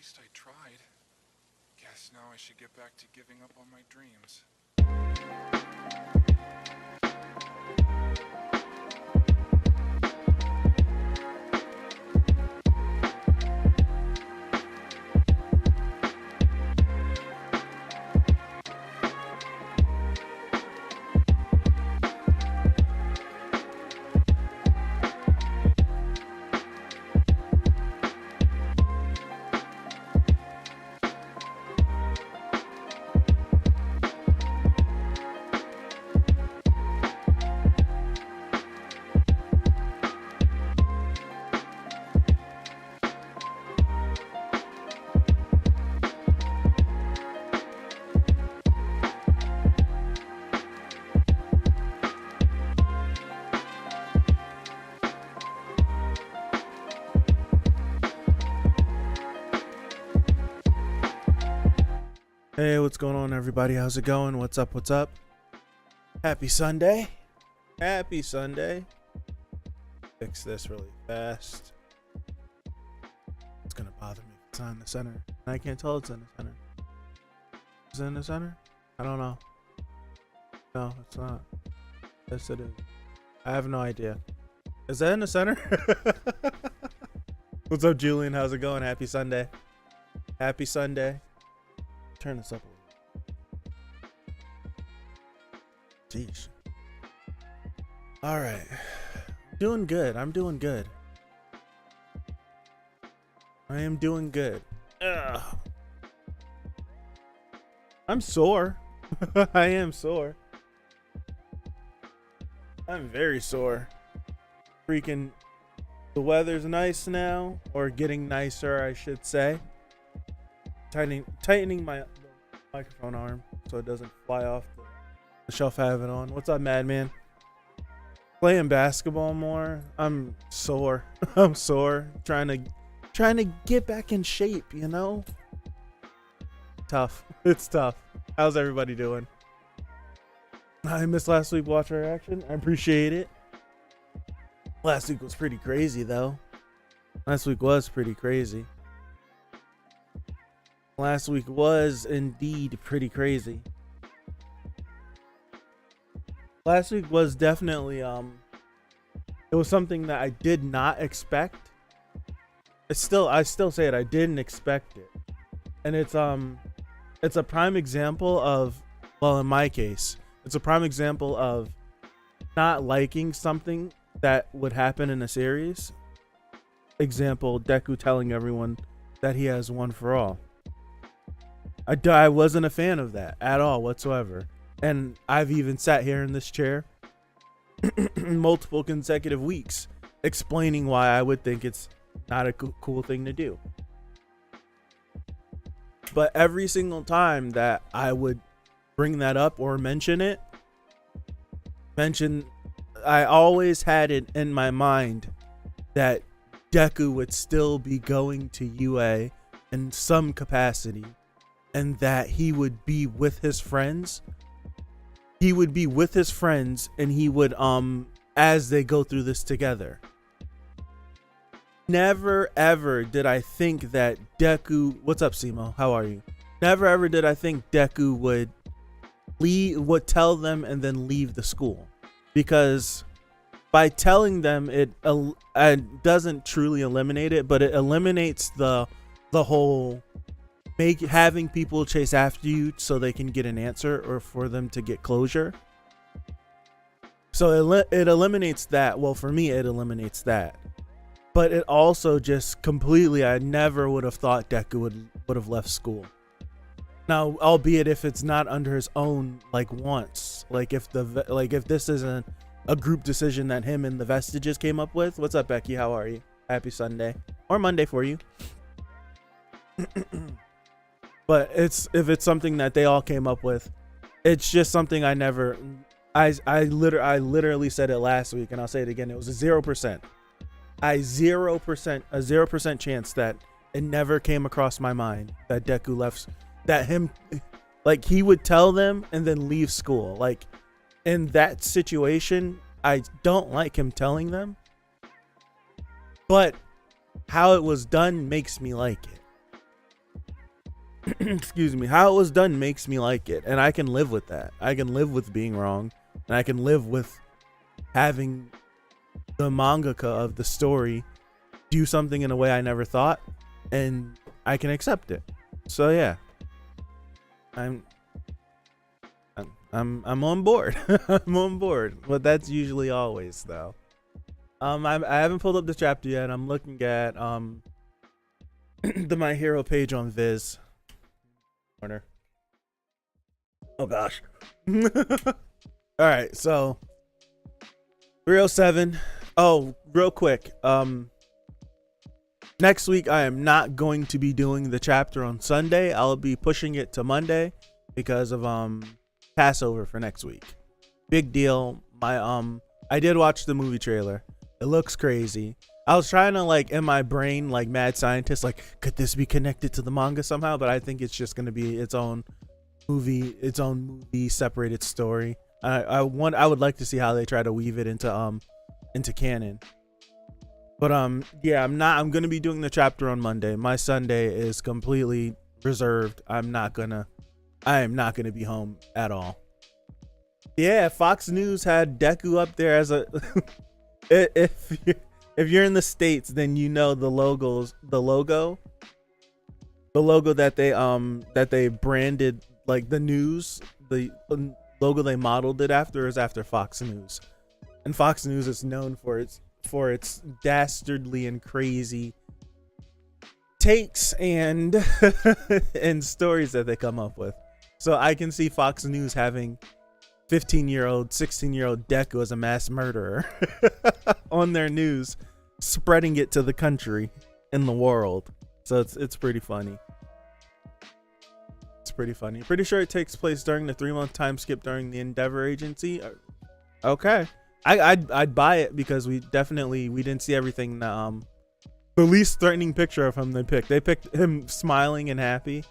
least I tried. Guess now I should get back to giving up on my dreams. Hey, what's going on, everybody? How's it going? What's up? What's up? Happy Sunday. Happy Sunday. Fix this really fast. It's gonna bother me if it's not in the center. And I can't tell it's in the center. Is it in the center? I don't know. No, it's not. Yes, it is. I have no idea. Is that in the center? What's up, Julian? How's it going? Happy Sunday. Happy Sunday. Turn this up a little. Jeez. All right. Doing good. I'm doing good. I am doing good. Ugh. I'm sore. I am sore. I'm very sore. Freaking the weather's nice now, or getting nicer, I should say. Tightening my microphone arm so it doesn't fly off the shelf I have it on. What's up, Madman? Playing basketball more. I'm sore. I'm sore. Trying to get back in shape, you know? Tough. It's tough. How's everybody doing? I missed last week. Watch our reaction. I appreciate it. Last week was pretty crazy, though. Last week was pretty crazy. Last week was indeed pretty crazy. Last week was definitely it was something that I did not expect. I still say it, I didn't expect it. And it's a prime example of, well, in my case, it's a prime example of not liking something that would happen in a series. Example, Deku telling everyone that he has one for all. I wasn't a fan of that at all whatsoever. And I've even sat here in this chair multiple consecutive weeks explaining why I would think it's not a cool thing to do. But every single time that I would bring that up or mention it, I always had it in my mind that Deku would still be going to UA in some capacity. And that he would be with his friends. He would be with his friends, and he would as they go through this together. Never ever did I think that Deku. What's up, Simo? How are you? Never ever did I think Deku would tell them and then leave the school, because by telling them it doesn't truly eliminate it, but it eliminates the whole. Having people chase after you so they can get an answer or for them to get closure. So it eliminates that. Well, for me, it eliminates that. But it also just completely, I never would have thought Deku would have left school. Now, albeit if it's not under his own wants, if this isn't a group decision that him and the Vestiges came up with. What's up, Becky? How are you? Happy Sunday or Monday for you. But if it's something that they all came up with, it's just something I literally said it last week, and I'll say it again. It was a 0%. A 0% chance that it never came across my mind that Deku left, that him, he would tell them and then leave school. In that situation, I don't like him telling them, but how it was done makes me like it. excuse me, how it was done makes me like it, and I can live with that. I can live with being wrong, and I can live with having the mangaka of the story do something in a way I never thought, and I can accept it. So yeah, I'm on board. I'm on board, but that's usually always though. I haven't pulled up the chapter yet. I'm looking at the My Hero page on Viz. Corner. Oh gosh. All right, so 307. Oh, real quick. Next week I am not going to be doing the chapter on Sunday. I'll be pushing it to Monday because of Passover for next week. Big deal. I did watch the movie trailer. It looks crazy. I was trying to, like, in my brain, like mad scientist, like, could this be connected to the manga somehow? But I think it's just going to be its own movie separated story. I would like to see how they try to weave it into canon. But yeah, I'm going to be doing the chapter on Monday. My Sunday is completely reserved. I am not going to be home at all. Yeah, Fox News had Deku up there as a if you're in the States, then you know the logo that they branded, like the news, the logo they modeled it after is after Fox News. And Fox News is known for its dastardly and crazy takes and and stories that they come up with. So I can see Fox News having 15-year-old, 16-year-old Deku as a mass murderer on their news, spreading it to the country and the world. So it's pretty funny. It's pretty funny. Pretty sure it takes place during the 3-month time skip during the Endeavor Agency. Okay, I'd buy it because we didn't see everything. The least threatening picture of him they picked. They picked him smiling and happy.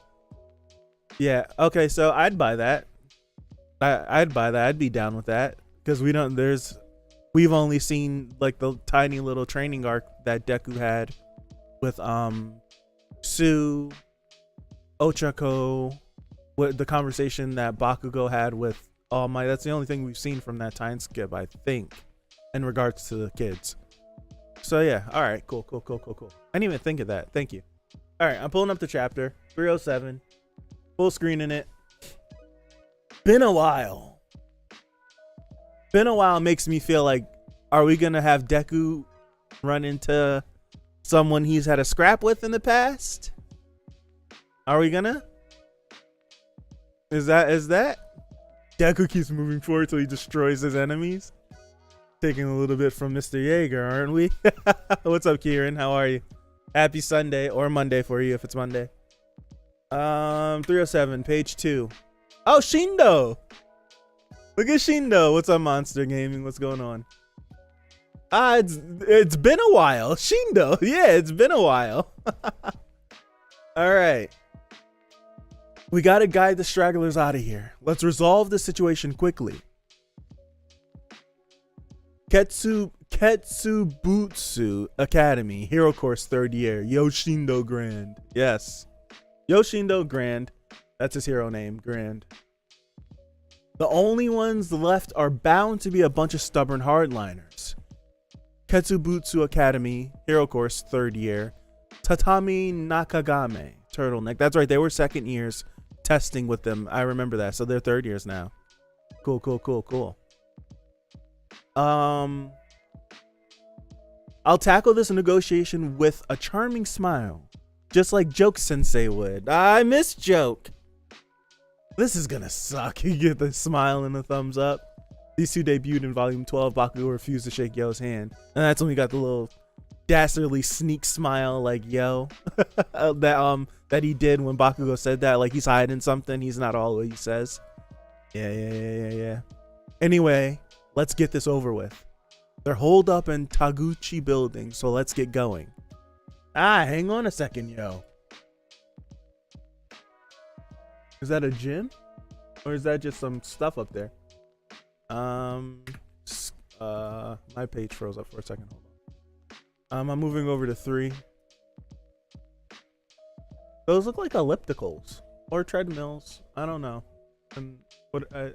Yeah. Okay. So I'd buy that. I'd buy that. I'd be down with that because we've only seen like the tiny little training arc that Deku had with Sue, Ochako, with the conversation that Bakugo had with All Might. That's the only thing we've seen from that time skip, I think, in regards to the kids. So yeah, all right, cool. I didn't even think of that. Thank you. All right, I'm pulling up the chapter 307, full screen in it. Been a while makes me feel like, are we gonna have Deku run into someone he's had a scrap with in the past? Are we gonna? Is that Deku keeps moving forward till he destroys his enemies? Taking a little bit from Mr. Yeager, aren't we? What's up, Kieran? How are you? Happy Sunday, or Monday for you if it's Monday. 307, page 2. Oh, Shindo! Look at Shindo. What's up, Monster Gaming? What's going on? It's been a while. Shindo. Yeah, it's been a while. All right. We gotta guide the stragglers out of here. Let's resolve the situation quickly. Ketsubutsu Academy, Hero Course 3rd year. Yoshindo Grand. Yes. Yoshindo Grand. That's his hero name, Grand. The only ones left are bound to be a bunch of stubborn hardliners. Ketsubutsu Academy, Hero Course 3rd year. Tatami Nakagame, Turtleneck. That's right, they were 2nd years testing with them. I remember that. So they're 3rd years now. Cool. I'll tackle this negotiation with a charming smile, just like Joke Sensei would. I miss Joke. This is gonna suck. You get the smile and the thumbs up. These two debuted in volume 12. Bakugo refused to shake Yo's hand, and that's when we got the little dastardly sneak smile, like Yo, that he did when Bakugo said that, like he's hiding something. He's not all what he says. Yeah. Anyway, let's get this over with. They're holed up in Taguchi building, so let's get going. Hang on a second, Yo. Is that a gym? Or is that just some stuff up there? My page froze up for a second. Hold on. I'm moving over to 3. Those look like ellipticals. Or treadmills. I don't know.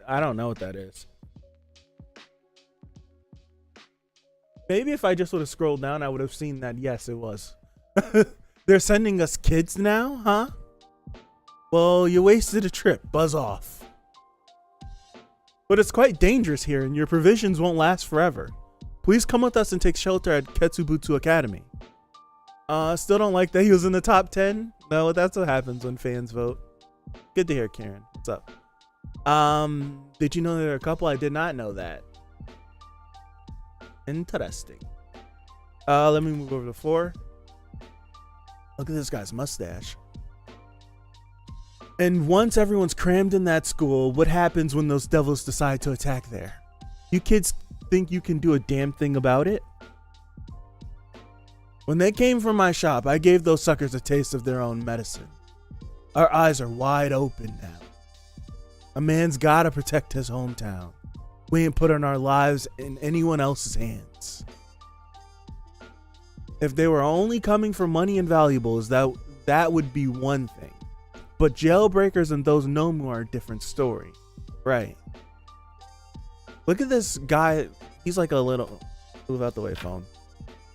I don't know what that is. Maybe if I just would have scrolled down, I would have seen that. Yes, it was. They're sending us kids now, huh? Well, you wasted a trip. Buzz off. But it's quite dangerous here, and your provisions won't last forever. Please come with us and take shelter at Ketsubutsu Academy. Still don't like that he was in the top 10. No, that's what happens when fans vote. Good to hear, Karen. What's up? Did you know there are a couple? I did not know that. Interesting. Let me move over to 4. Look at this guy's mustache. And once everyone's crammed in that school, what happens when those devils decide to attack there? You kids think you can do a damn thing about it? When they came from my shop, I gave those suckers a taste of their own medicine. Our eyes are wide open now. A man's gotta protect his hometown. We ain't putting our lives in anyone else's hands. If they were only coming for money and valuables, that would be one thing. But jailbreakers and those Nomu are a different story. Right. Look at this guy. He's like a little... Move out the way, phone.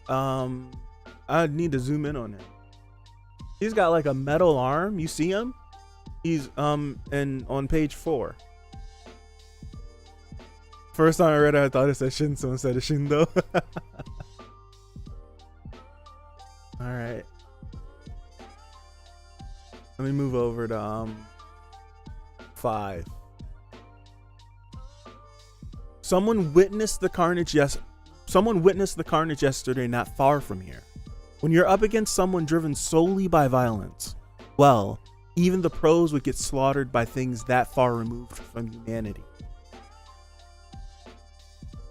I need to zoom in on him. He's got like a metal arm. You see him? He's and on page 4. First time I read it, I thought it said Shinso instead of Shindo. Alright. Let me move over to 5. Someone witnessed the carnage yesterday not far from here. When you're up against someone driven solely by violence, well, even the pros would get slaughtered by things that far removed from humanity.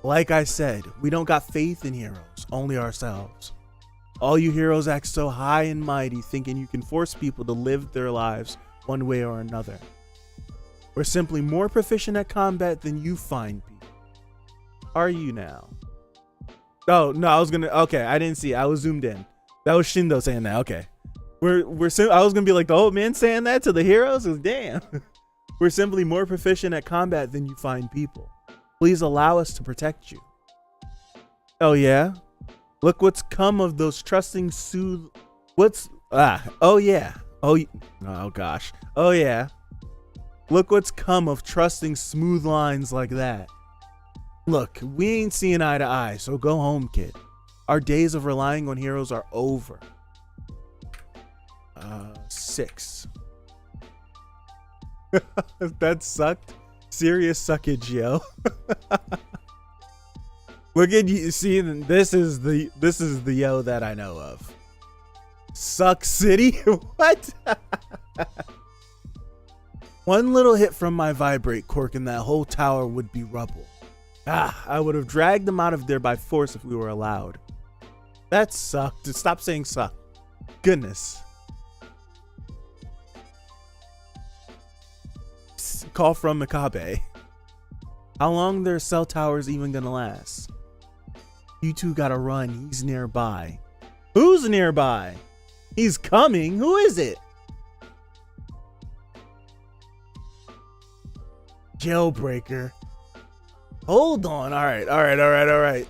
Like I said, we don't got faith in heroes, only ourselves. All you heroes act so high and mighty, thinking you can force people to live their lives one way or another. We're simply more proficient at combat than you fine people. Are you now? Oh, no, okay, I didn't see. I was zoomed in. That was Shindo saying that. Okay. I was going to be like the old man saying that to the heroes? Damn. We're simply more proficient at combat than you fine people. Please allow us to protect you. Oh, yeah? Look what's come of those trusting oh yeah. Oh gosh. Oh yeah. Look what's come of trusting smooth lines like that. Look, we ain't seeing eye to eye, so go home, kid. Our days of relying on heroes are over. 6. That sucked. Serious suckage, yo. Look at you. See, this is the yo that I know of. Suck City? What? One little hit from my vibrate cork and that whole tower would be rubble. I would have dragged them out of there by force if we were allowed. That sucked. Stop saying suck. Goodness. Call from Makabe. How long their cell towers even gonna last? You two gotta run. He's nearby. Who's nearby? He's coming. Who is it? Jailbreaker. Hold on. All right.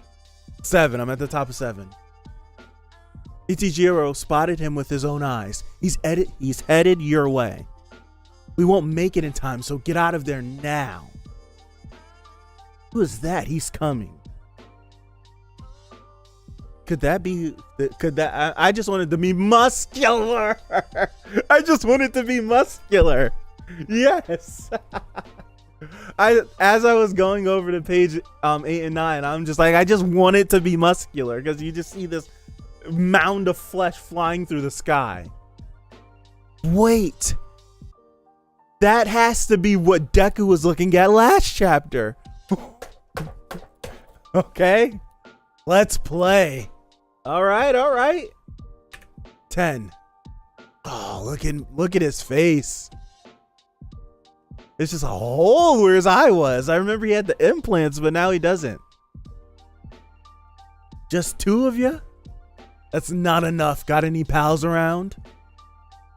7. I'm at the top of 7. Ichijiro spotted him with his own eyes. He's headed your way. We won't make it in time, so get out of there now. Who is that? He's coming. Could that be? I just wanted to be muscular. I just wanted to be muscular. Yes. As I was going over to page 8 and 9, I'm just like, I just want it to be muscular because you just see this mound of flesh flying through the sky. Wait. That has to be what Deku was looking at last chapter. Okay. Let's play. All right. 10. Oh, look at his face. It's just a hole where his eye was. I remember he had the implants, but now he doesn't. Just 2 of you? That's not enough. Got any pals around?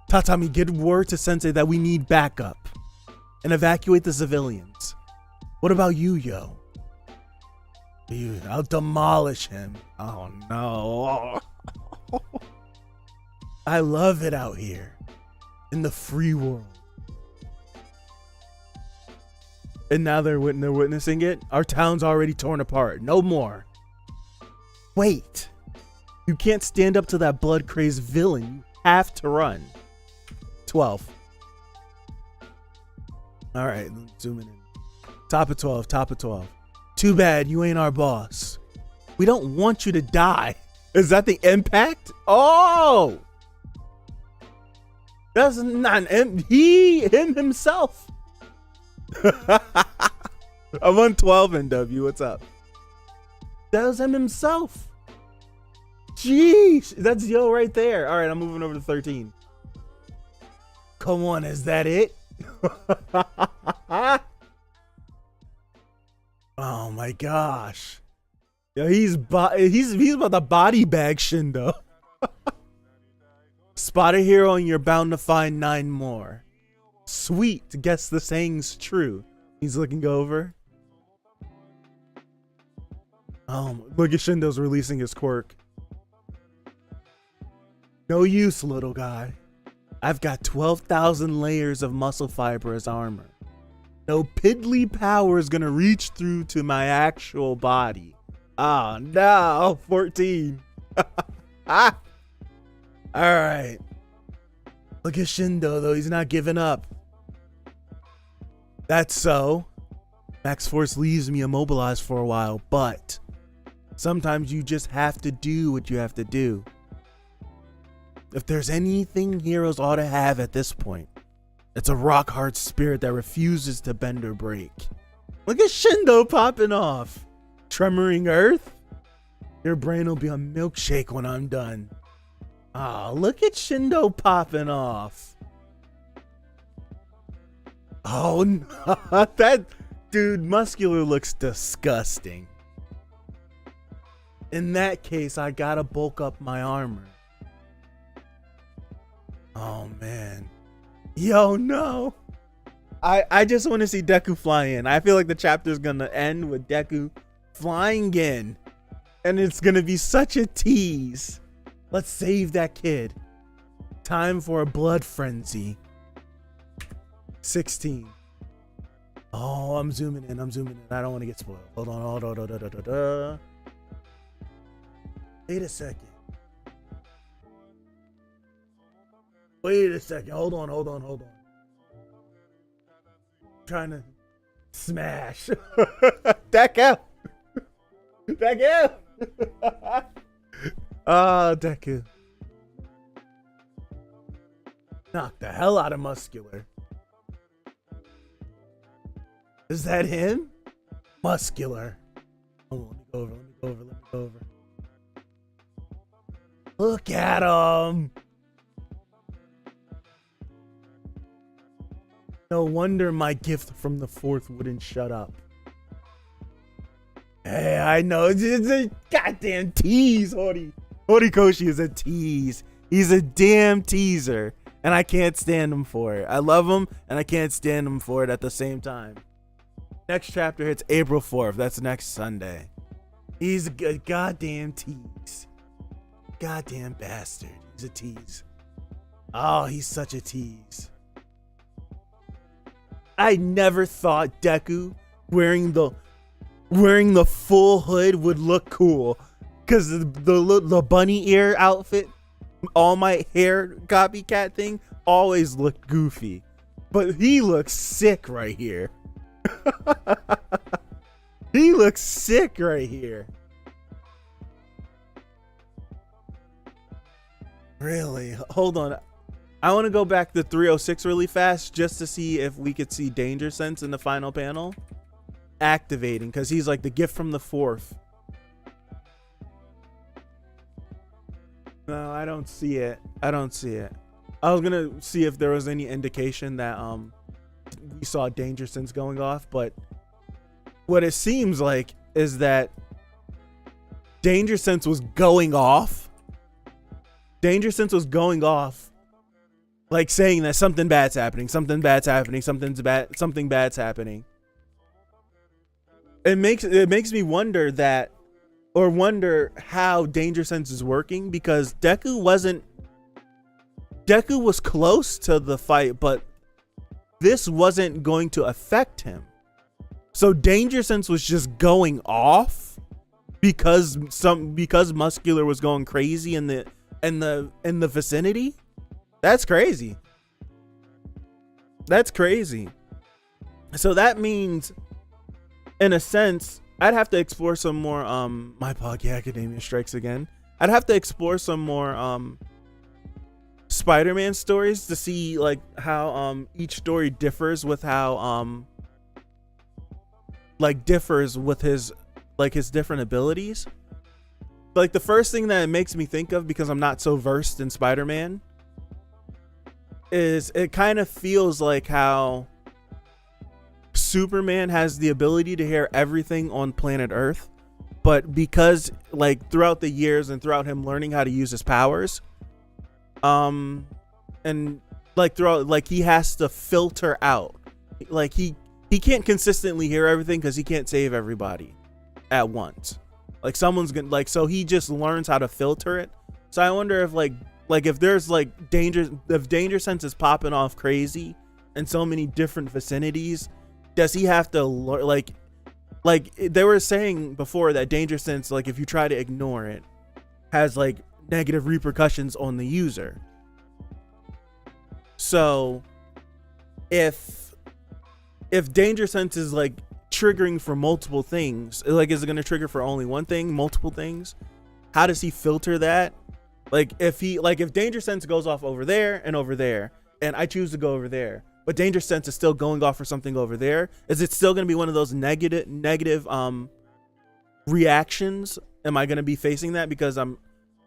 Tatami, get word to Sensei that we need backup and evacuate the civilians. What about you, Yo? I'll demolish him. Oh no. I love it out here in the free world. And now they're witnessing it. Our town's already torn apart. No more. Wait. You can't stand up to that blood-crazed villain. You have to run. 12. All right, zooming in. Top of 12, top of 12. Too bad you ain't our boss. We don't want you to die. Is that the impact? Oh! That's not him himself. I'm on 12 NW. What's up? That was him himself. Jeez, that's Yo right there. All right, I'm moving over to 13. Come on, is that it? Oh my gosh. Yo, he's about to body bag Shindo. Spot a hero and you're bound to find 9 more. Sweet, guess the saying's true. He's looking over. Look at Shindo's releasing his quirk. No use, little guy. I've got 12,000 layers of muscle fiber as armor. No piddly power is gonna reach through to my actual body. Oh no, 14. Ah. All right. Look at Shindo though, he's not giving up. That's so. Max Force leaves me immobilized for a while, but sometimes you just have to do what you have to do. If there's anything heroes ought to have at this point, it's a rock hard spirit that refuses to bend or break. Look at Shindo popping off. Tremoring Earth? Your brain will be a milkshake when I'm done. Ah, look at Shindo popping off. Oh no, that dude muscular looks disgusting. In that case, I gotta bulk up my armor. Oh man. Yo, no. I just want to see Deku fly in. I feel like the chapter's gonna end with Deku flying in. And it's gonna be such a tease. Let's save that kid. Time for a blood frenzy. 16. Oh, I'm zooming in. I don't want to get spoiled. Hold on. Wait a second. Hold on. Trying to smash. Deku. Oh, Deku. Knock the hell out of muscular. Is that him? Muscular. Oh, let me go over. Look at him. No wonder my gift from the 4th wouldn't shut up. Hey, I know. It's a goddamn tease, Horikoshi is a tease. He's a damn teaser. And I can't stand him for it. I love him, and I can't stand him for it at the same time. Next chapter hits April 4th. That's next Sunday. He's a goddamn tease. Goddamn bastard. He's a tease. Oh, he's such a tease. I never thought Deku wearing the full hood would look cool, because the bunny ear outfit, all my hair copycat thing always looked goofy, but he looks sick right here. He looks sick right here. Really? Hold on. I want to go back to 306 really fast just to see if we could see Danger Sense in the final panel. Activating, because he's like the gift from the 4th. No, I don't see it. I was gonna see if there was any indication that we saw Danger Sense going off, but what it seems like is that Danger Sense was going off. like saying that something bad's happening, something bad's happening, something bad's happening. It makes me wonder that, or wonder how Danger Sense is working, because Deku was close to the fight, but this wasn't going to affect him. So Danger Sense was just going off because Muscular was going crazy in the vicinity. That's crazy. That's crazy. So that means, in a sense, I'd have to explore some more My Pocky Academia strikes again. I'd have to explore some more Spider-Man stories to see like how each story differs with how differs with his different abilities. Like the first thing that it makes me think of, because I'm not so versed in Spider-Man, is it kind of feels like how Superman has the ability to hear everything on planet Earth, but because like throughout the years and throughout him learning how to use his powers, and like throughout, like he has to filter out, like he can't consistently hear everything because he can't save everybody at once. Like someone's gonna, like, so he just learns how to filter it. So I wonder if like if there's like if Danger Sense is popping off crazy in so many different vicinities, does he have to like they were saying before that Danger Sense, like if you try to ignore it, has like negative repercussions on the user. So if Danger Sense is like triggering for multiple things, like is it going to trigger for only one thing, multiple things? How does he filter that? Like if Danger Sense goes off over there, and I choose to go over there, but Danger Sense is still going off for something over there, is it still going to be one of those negative reactions? Am I going to be facing that because I'm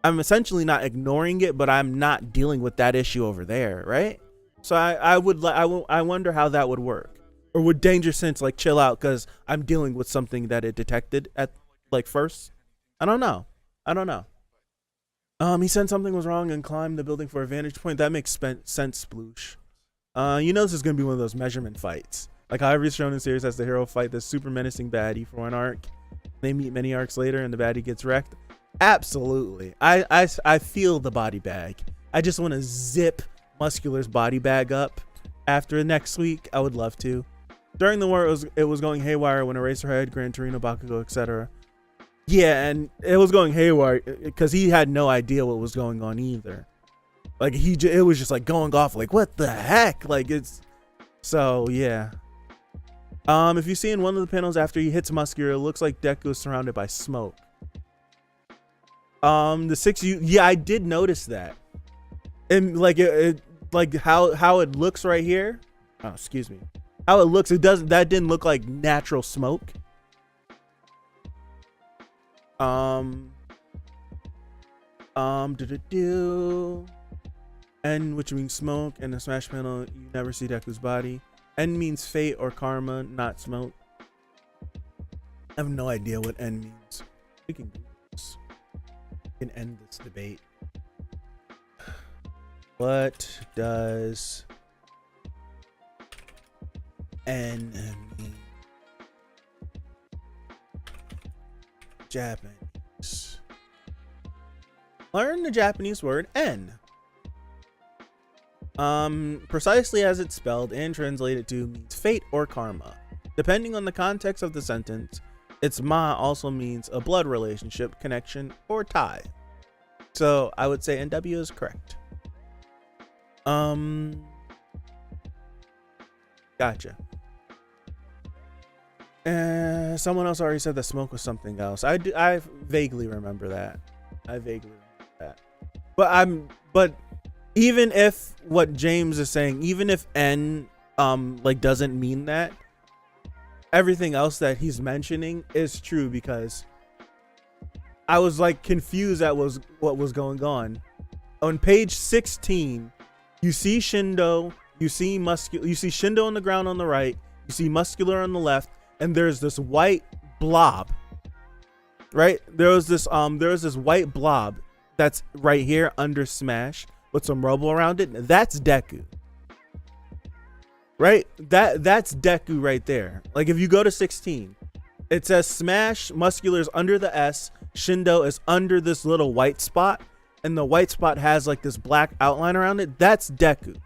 essentially not ignoring it, but I'm not dealing with that issue over there, right? So I wonder how that would work. Or would Danger Sense like chill out because I'm dealing with something that it detected at like first? I don't know. He said something was wrong and climbed the building for a vantage point. That makes sense, Sploosh. You know this is gonna be one of those measurement fights. Like how every shonen series has the hero fight this super menacing baddie for one arc. They meet many arcs later and the baddie gets wrecked. Absolutely. I feel the body bag. I just want to zip Muscular's body bag up after next week. I would love to. During the war, it was going haywire when Eraserhead, Gran Torino, Bakugo, etc. Yeah, and it was going haywire because he had no idea what was going on either. Like it was just like going off like, what the heck? Like it's, so yeah. If you see in one of the panels after he hits Muscular, it looks like Deku is surrounded by smoke. The 6U, yeah, I did notice that. And like it like how it looks right here. Oh, excuse me. How it looks, that didn't look like natural smoke. N, which means smoke, and the smash panel, you never see Deku's body. N means fate or karma, not smoke. I have no idea what N means. We can do this. We can end this debate. What does N mean? Japanese. Learn the Japanese word N. Precisely as it's spelled and translated to means fate or karma. Depending on the context of the sentence, its ma also means a blood relationship, connection, or tie. So I would say NW is correct. Gotcha. Someone else already said that smoke was something else. I vaguely remember that. But even if what James is saying, even if N like doesn't mean that, everything else that he's mentioning is true, because I was like confused at what was going on. On page 16, you see Shindo, you see Shindo on the ground on the right, you see Muscular on the left, and there's this white blob. Right? There was this white blob that's right here under Smash, with some rubble around it, that's Deku. Right? That's Deku right there. Like if you go to 16, it says Smash Muscular's under the S, Shindo is under this little white spot, and the white spot has like this black outline around it. That's Deku.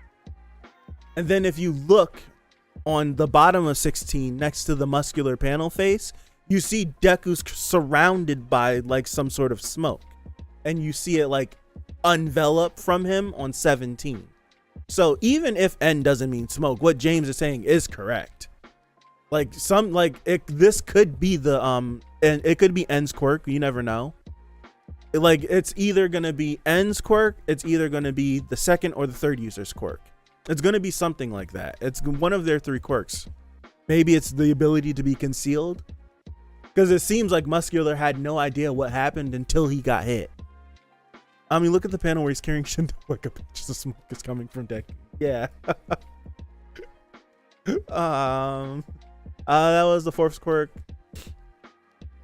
And then if you look on the bottom of 16 next to the muscular panel face, you see Deku's surrounded by like some sort of smoke, and you see it like envelop from him on 17. So even if N doesn't mean smoke, what James is saying is correct. Like this could be the and it could be N's quirk, you never know. Like it's either gonna be N's quirk, it's either gonna be the second or the third user's quirk. It's gonna be something like that. It's one of their 3 quirks. Maybe it's the ability to be concealed, because it seems like Muscular had no idea what happened until he got hit. I mean, look at the panel where he's carrying Shindo like a pinch of smoke is coming from Deku. Yeah. That was the 4th quirk.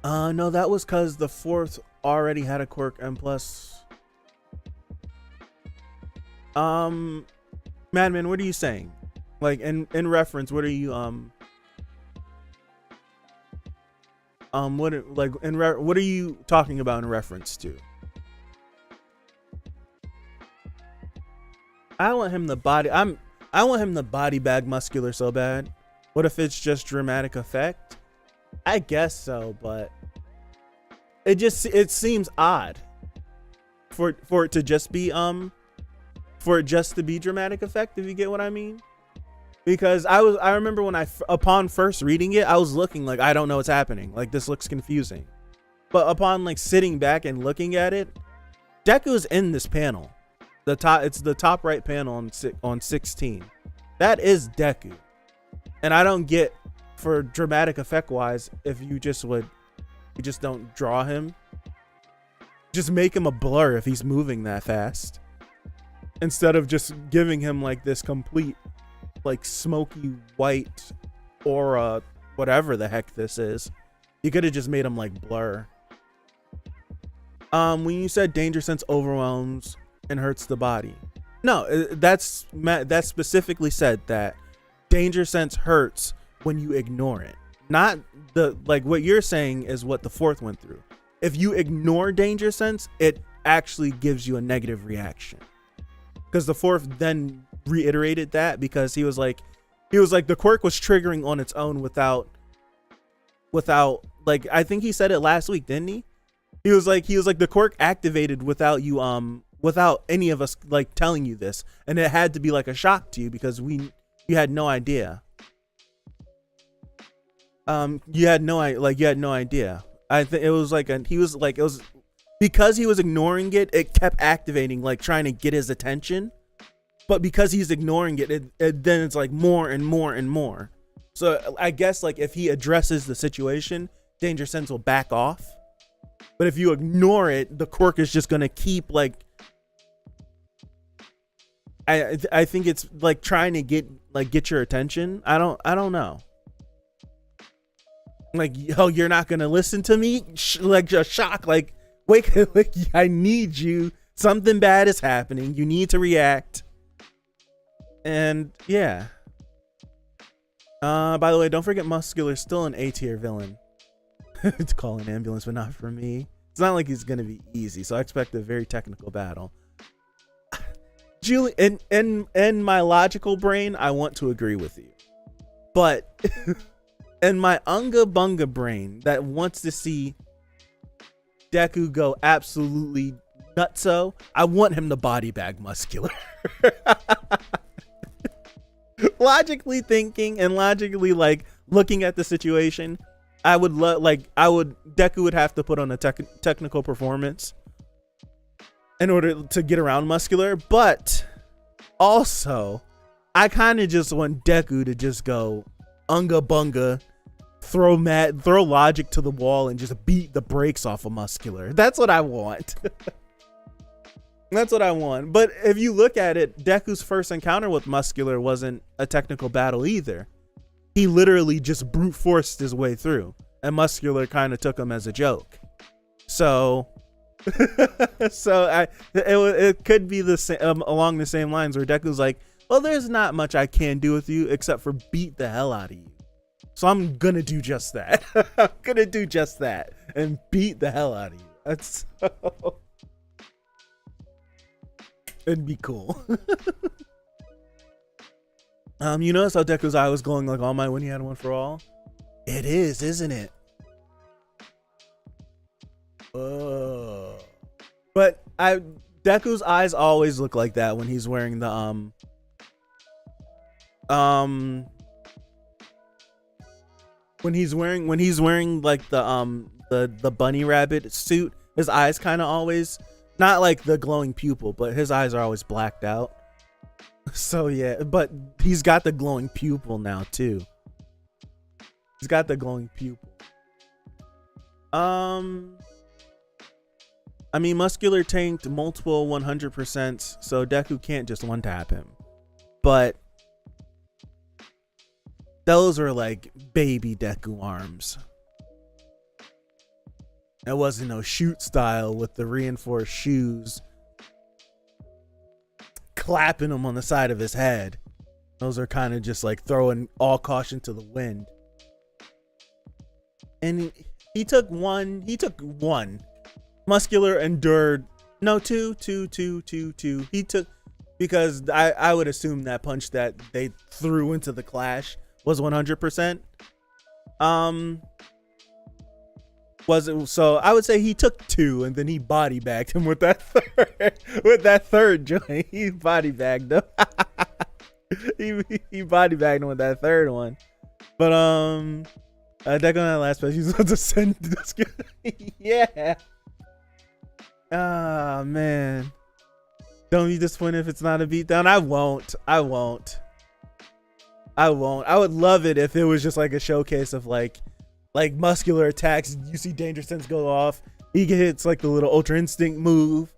No, that was because the 4th already had a quirk, and plus Madman, what are you saying? Like in reference, what are you what are you talking about in reference to? I want him to body bag Muscular so bad. What if it's just dramatic effect? I guess so, but it seems odd for it to just be dramatic effect, if you get what I mean. Because I remember when upon first reading it, I was looking like, I don't know what's happening. Like, this looks confusing. But upon like sitting back and looking at it, Deku's in this panel. It's the top right panel on 16. That is Deku. And I don't get, for dramatic effect wise, if you just don't draw him. Just make him a blur if he's moving that fast, instead of just giving him like this complete like smoky white aura, whatever the heck this is. You could have just made him like blur. When you said danger sense overwhelms and hurts the body, no, that's specifically said that danger sense hurts when you ignore it. Not the, like what you're saying is what the 4th went through. If you ignore danger sense, it actually gives you a negative reaction. Because the 4th then reiterated that, because he was like the quirk was triggering on its own without like, I think he said it last week, didn't he? He was like the quirk activated without you without any of us like telling you this, and it had to be like a shock to you because you had no idea. You had no idea. I think it was like it was because he was ignoring it, it kept activating, like trying to get his attention. But because he's ignoring it, then it's like more and more and more. So I guess like if he addresses the situation, danger sense will back off. But if you ignore it, the quirk is just gonna keep like. I think it's like trying to get your attention. I don't know. Like, oh, you're not gonna listen to me? Like a shock. Like, wake! Like, I need you. Something bad is happening. You need to react. And yeah. By the way, don't forget Muscular's still an A tier villain. To call an ambulance, but not for me. It's not like he's gonna be easy, so I expect a very technical battle. Julie, in my logical brain, I want to agree with you, but in my unga bunga brain that wants to see Deku go absolutely nutso, I want him to body bag Muscular. Logically thinking and logically like looking at the situation, Deku would have to put on a technical performance in order to get around Muscular, but also I kind of just want Deku to just go unga bunga, throw logic to the wall and just beat the brakes off of Muscular. That's what I want. That's what I want. But if you look at it, Deku's first encounter with Muscular wasn't a technical battle either. He literally just brute forced his way through, and Muscular kind of took him as a joke. So So it could be the same along the same lines where Deku's like, well, there's not much I can do with you except for beat the hell out of you. So I'm gonna do just that. I'm gonna do just that and beat the hell out of you. That's so... It'd be cool. You notice how Deku's eye was glowing like All Might when he had One for All? It is, isn't it? But Deku's eyes always look like that when he's wearing the when he's wearing like the bunny rabbit suit, his eyes kind of always, not like the glowing pupil, but his eyes are always blacked out. So yeah, but he's got the glowing pupil now too. He's got the glowing pupil. I mean, Muscular tanked multiple 100%, so Deku can't just one tap him. But those are like baby Deku arms. It wasn't no shoot style with the reinforced shoes clapping him on the side of his head. Those are kind of just like throwing all caution to the wind. And he took one. Muscular endured two. He took, because I would assume that punch that they threw into the clash was 100%. Was it? So I would say he took 2 and then he body bagged him with that third joint. He body bagged him. he body bagged him with that third one. But Deku on that last patch, he's about to send this guy. Yeah. Ah, man. Don't be disappointed if it's not a beatdown. I won't. I would love it if it was just like a showcase of like Muscular attacks. You see Danger Sense go off. He hits like the little Ultra Instinct move.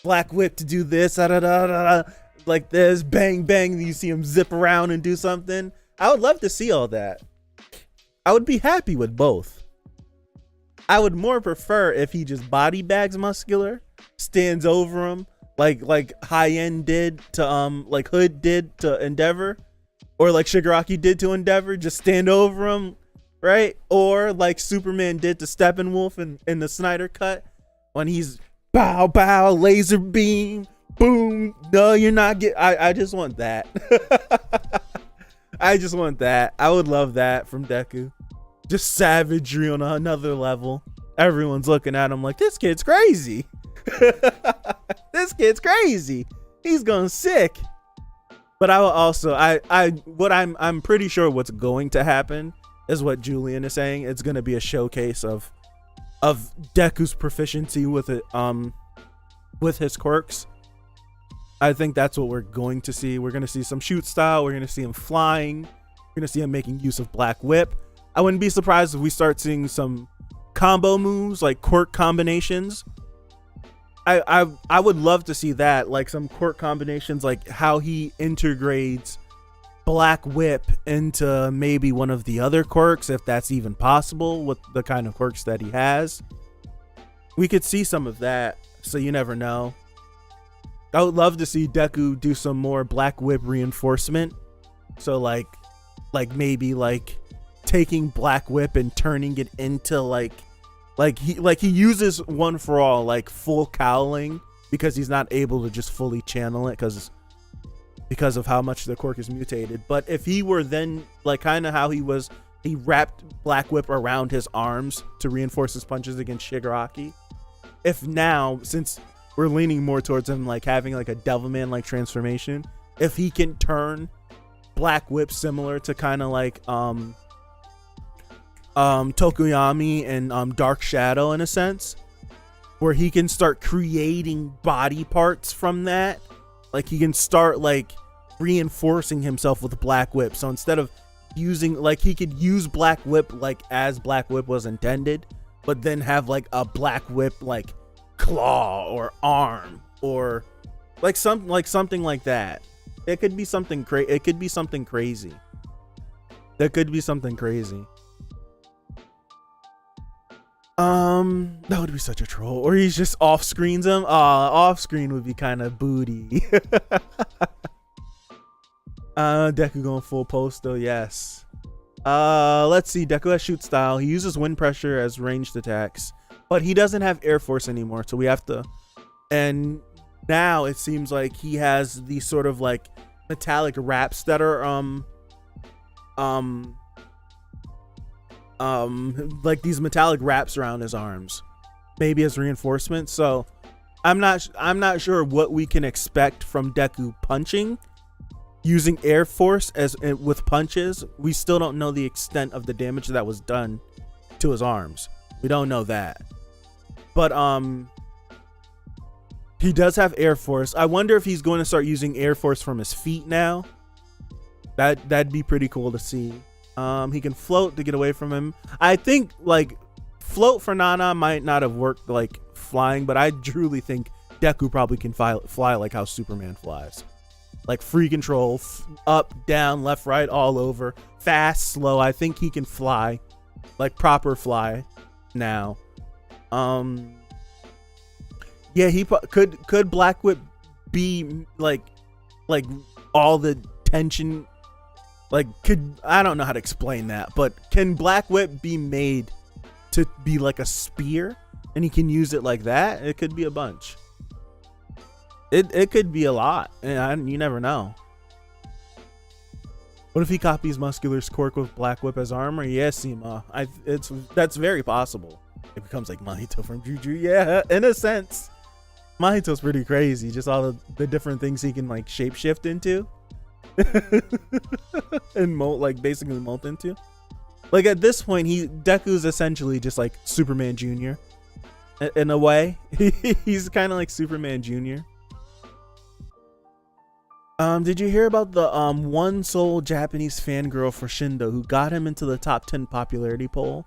Black Whip to do this. Like this. Bang, bang. You see him zip around and do something. I would love to see all that. I would be happy with both. I would more prefer if he just body bags Muscular, stands over him like High End did to like Hood did to Endeavor, or like Shigaraki did to Endeavor, just stand over him, right? Or like Superman did to Steppenwolf in the Snyder cut when he's bow bow laser beam boom. No, you're not I just want that. I just want that. I would love that from Deku. Just savagery on another level. Everyone's looking at him like, this kid's crazy. This kid's crazy. He's going sick. But I will also, I'm pretty sure what's going to happen is what Julian is saying. It's going to be a showcase of Deku's proficiency with it, with his quirks. I think that's what we're going to see. We're going to see some shoot style. We're going to see him flying. We're going to see him making use of Black Whip. I wouldn't be surprised if we start seeing some combo moves, like quirk combinations. I would love to see that, like some quirk combinations, like how he integrates Black Whip into maybe one of the other quirks, if that's even possible with the kind of quirks that he has. We could see some of that, so you never know. I would love to see Deku do some more Black Whip reinforcement. So like maybe like taking Black Whip and turning it into like he uses One for All like full cowling because he's not able to just fully channel it because of how much the quirk is mutated. But if he were then like kind of how he wrapped Black Whip around his arms to reinforce his punches against Shigaraki. If now, since we're leaning more towards him like having like a Devilman like transformation, if he can turn Black Whip similar to kind of like Tokuyami and Dark Shadow in a sense, where he can start creating body parts from that, like he can start like reinforcing himself with Black Whip. So instead of using, like, he could use Black Whip like as Black Whip was intended, but then have like a Black Whip like claw or arm or like something like that. It could be something crazy. It could be something crazy. There could be something crazy. That would be such a troll. Or he's just off screens him. Off screen would be kind of booty. Deku going full post though, yes. Let's see. Deku has shoot style. He uses wind pressure as ranged attacks, but he doesn't have air force anymore, so we have to. And now it seems like he has these sort of like metallic wraps that are like these metallic wraps around his arms, maybe as reinforcement. So I'm not sure what we can expect from Deku punching using air force as with punches. We still don't know the extent of the damage that was done to his arms. We don't know that, but he does have air force. I wonder if he's going to start using air force from his feet now. That'd be pretty cool to see. He can float to get away from him. I think like float for Nana might not have worked like flying, but I truly think Deku probably can fly like how Superman flies. Like free control, up, down, left, right, all over, fast, slow. I think he can fly, like proper fly now. Yeah, he could Black Whip be like all the tension, like I don't know how to explain that, but can Black Whip be made to be like a spear and he can use it like that? It could be a bunch. It could be a lot, and you never know. What if he copies Muscular's quirk with Black Whip as armor? Yes, Seema. That's very possible. It becomes like Mahito from Juju. Yeah, in a sense. Mahito's pretty crazy. Just all the different things he can like shapeshift into. And molt, like basically molt into. Like at this point, Deku's essentially just like Superman Jr. In a way. He's kind of like Superman Jr. Did you hear about the one sole Japanese fangirl for Shindo who got him into the top 10 popularity poll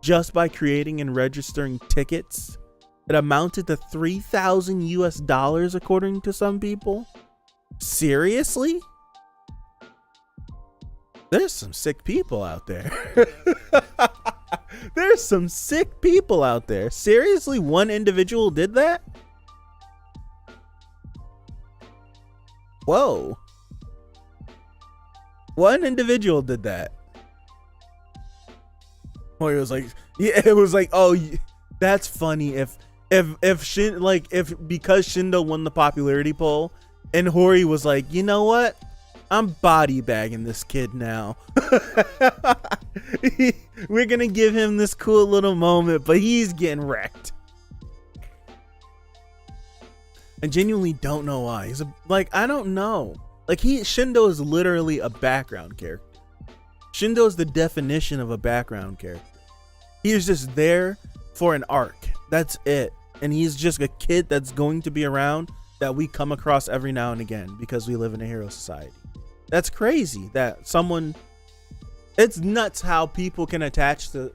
just by creating and registering tickets? It amounted to $3,000 according to some people. Seriously? There's some sick people out there. There's some sick people out there. Seriously, one individual did that? Whoa. One individual did that. Or it was like, yeah, it was like, oh, that's funny if because Shindo won the popularity poll and Hori was like, you know what? I'm body bagging this kid now. We're gonna give him this cool little moment, but he's getting wrecked. I genuinely don't know why. He's I don't know. Like Shindo is literally a background character. Shindo is the definition of a background character. He is just there for an arc. That's it. And he's just a kid that's going to be around that we come across every now and again because we live in a hero society. That's crazy that it's nuts how people can attach to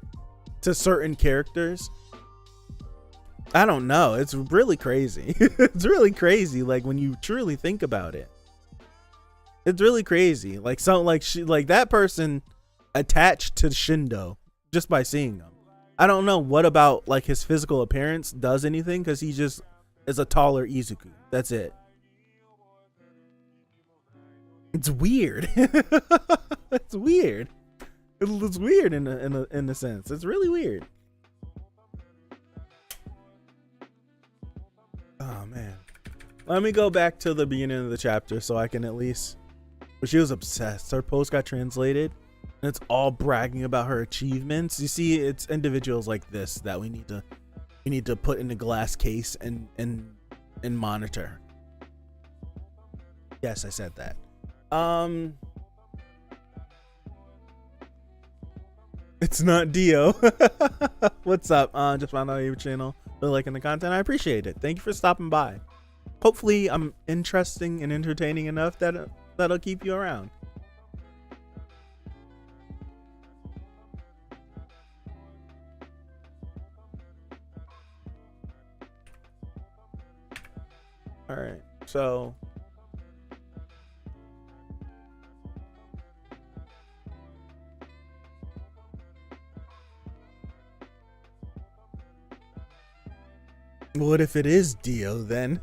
certain characters. I don't know. It's really crazy. It's really crazy. Like when you truly think about it, it's really crazy. Like like that person attached to Shindo just by seeing him. I don't know what about like his physical appearance does anything because he just is a taller Izuku. That's it. It's weird. It's weird. It's weird in a sense. It's really weird. Oh man. Let me go back to the beginning of the chapter so I can at least. But she was obsessed. Her post got translated. And it's all bragging about her achievements. You see, it's individuals like this that we need to put in a glass case and monitor. Yes, I said that. It's not Dio. What's up? Just found out your channel. Really liking the content. I appreciate it. Thank you for stopping by. Hopefully I'm interesting and entertaining enough that that'll keep you around. All right, so What if it is Dio then?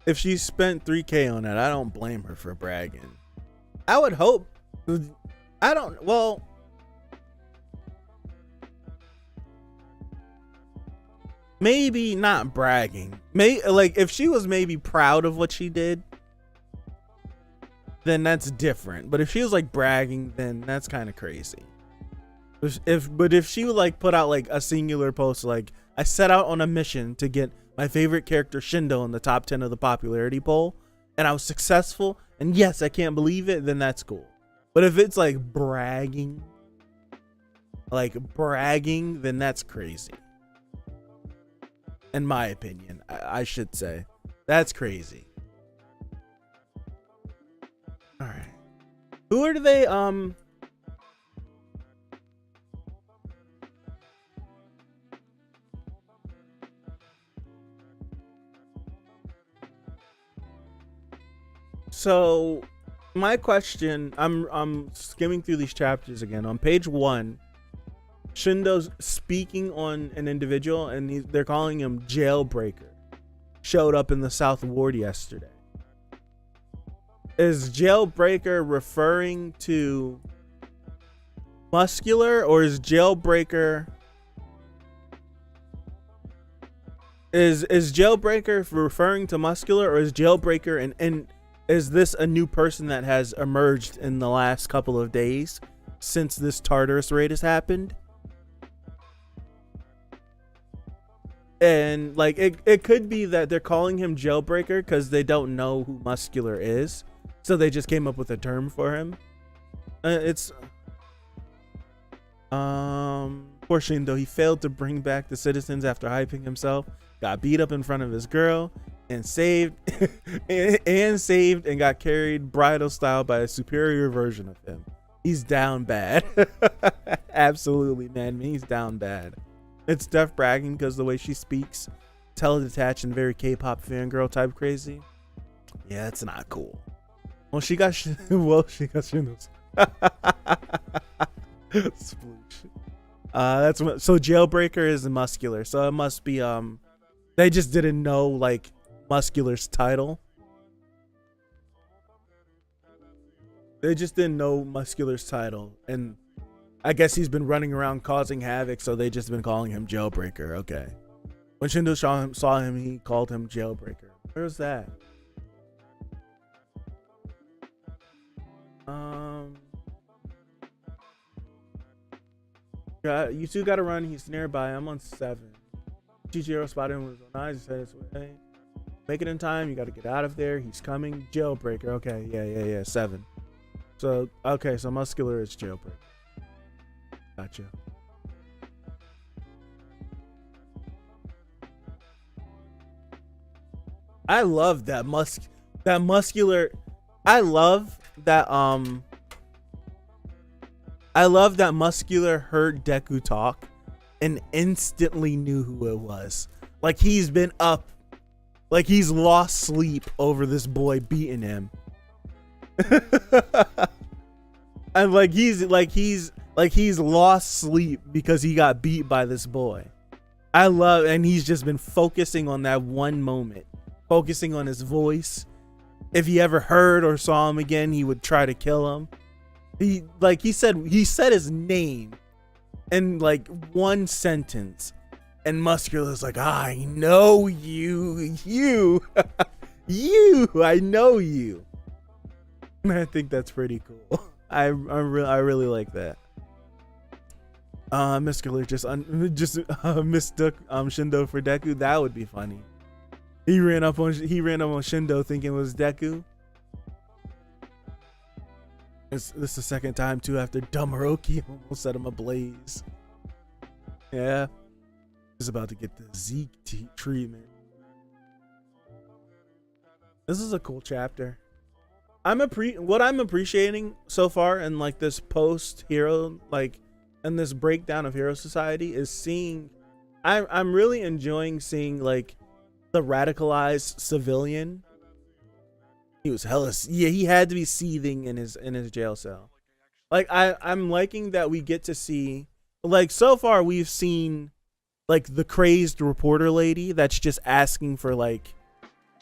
If she spent 3K on it, I don't blame her for bragging. I would hope. I don't. Well, maybe not bragging. Like if she was maybe proud of what she did, then that's different. But if she was like bragging, then that's kind of crazy. If she would like put out like a singular post like, I set out on a mission to get my favorite character Shindo in the top 10 of the popularity poll, and I was successful, and yes, I can't believe it, then that's cool. But if it's like bragging, then that's crazy. In my opinion, I should say. That's crazy. All right. Who are they? So my question, I'm skimming through these chapters again. On page 1, Shindo's speaking on an individual, and they're calling him Jailbreaker. Showed up in the South Ward yesterday. Is Jailbreaker referring to Muscular, or is Jailbreaker is Jailbreaker referring to Muscular, or is Jailbreaker and is this a new person that has emerged in the last couple of days since this Tartarus raid has happened? And like it could be that they're calling him Jailbreaker because they don't know who Muscular is, so they just came up with a term for him. It's poor Shindo. He failed to bring back the citizens after hyping himself, got beat up in front of his girl, and saved and got carried bridal style by a superior version of him. He's down bad. Absolutely, man. He's down bad. It's Def bragging because the way she speaks, teledetached and very K-pop fangirl type crazy. Yeah, it's not cool. Well, she got Shindo's. Sploosh. That's what. So Jailbreaker is Muscular. So it must be they just didn't know like Muscular's title. They just didn't know Muscular's title, and I guess he's been running around causing havoc, so they just been calling him Jailbreaker. Okay. When Shindo saw him, he called him Jailbreaker. Where's that? You two gotta run. He's nearby. I'm on 7. Chichiro spotted him with his own eyes. He said his way. Make it in time. You gotta get out of there. He's coming. Jailbreaker. Okay. Yeah. 7. So, okay. So Muscular is Jailbreaker. Gotcha. I love that Muscular. I love that Muscular heard Deku talk and instantly knew who it was. Like he's been up, like he's lost sleep over this boy beating him. And he's lost sleep because he got beat by this boy. And he's just been focusing on that one moment, focusing on his voice. If he ever heard or saw him again, he would try to kill him. He said his name in like one sentence, and Muscular's like, I know you, I know you. I think that's pretty cool. I really like that. Muscular just mistook Shindo for Deku. That would be funny. He ran up on Shindo thinking it was Deku. This is the second time too after Damaroki almost set him ablaze. Yeah, he's about to get the Zeke treatment. This is a cool chapter. What I'm appreciating so far in like this post hero, like in this breakdown of Hero Society, is seeing. I'm really enjoying seeing like the radicalized civilian. He was he had to be seething in his jail cell. Like I'm liking that we get to see, like so far we've seen like the crazed reporter lady that's just asking for like,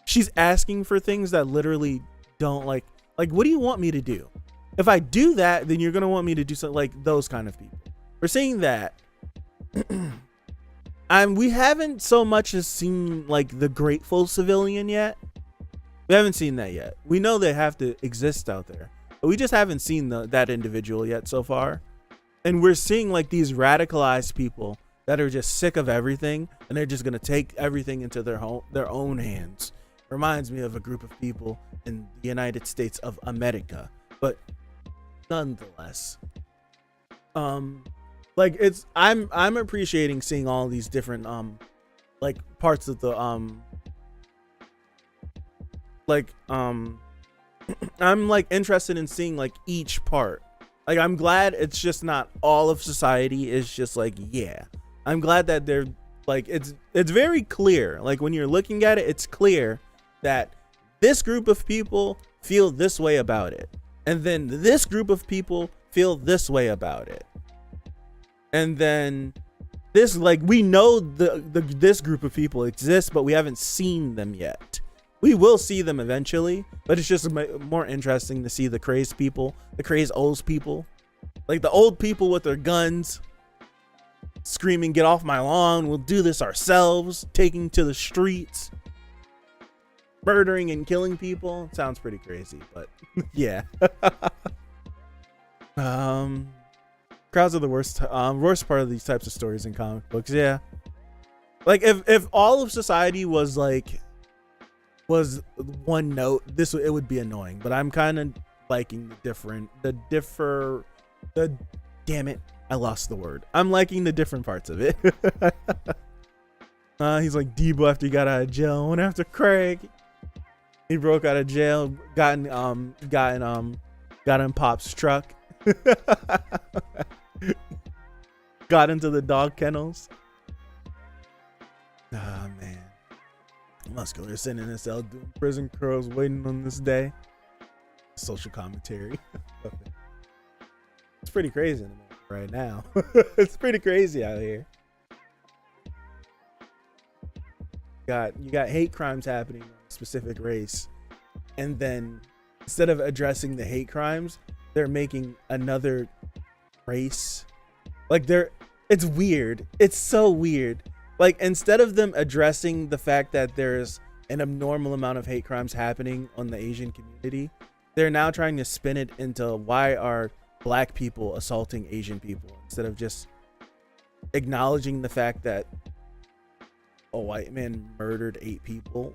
she's asking for things that literally don't like what do you want me to do? If I do that, then you're gonna want me to do something, like those kind of people. We're seeing that. We haven't so much as seen like the grateful civilian yet. We haven't seen that yet. We know they have to exist out there, but we just haven't seen that individual yet so far. And we're seeing like these radicalized people that are just sick of everything, and they're just gonna take everything into their own hands. Reminds me of a group of people in the United States of America, but nonetheless, like I'm appreciating seeing all these different like parts of the I'm like interested in seeing like each part. Like I'm glad it's just not all of society is just like, yeah. I'm glad that they're like, it's very clear. Like when you're looking at it, it's clear that this group of people feel this way about it, and then this group of people feel this way about it, and then this, like, we know this group of people exists, but we haven't seen them yet. We will see them eventually, but it's just more interesting to see the crazed people, the crazed old people, like the old people with their guns screaming, "Get off my lawn, we'll do this ourselves," taking to the streets, murdering and killing people. Sounds pretty crazy, but yeah. Crowds are the worst part of these types of stories in comic books. Yeah, like if all of society was one note, it would be annoying. But I'm kind of liking damn it, I lost the word. I'm liking the different parts of it. He's like Debo after he got out of jail. Went after Craig. He broke out of jail, got in Pop's truck. Got into the dog kennels. Ah, man. Muscular sitting in his cell doing prison curls, waiting on this day. Social commentary. It's pretty crazy right now. It's pretty crazy out here. You got hate crimes happening in a specific race, and then instead of addressing the hate crimes, they're making another race. Like it's weird. It's so weird. Like instead of them addressing the fact that there's an abnormal amount of hate crimes happening on the Asian community, they're now trying to spin it into why are black people assaulting Asian people, instead of just acknowledging the fact that a white man murdered 8 people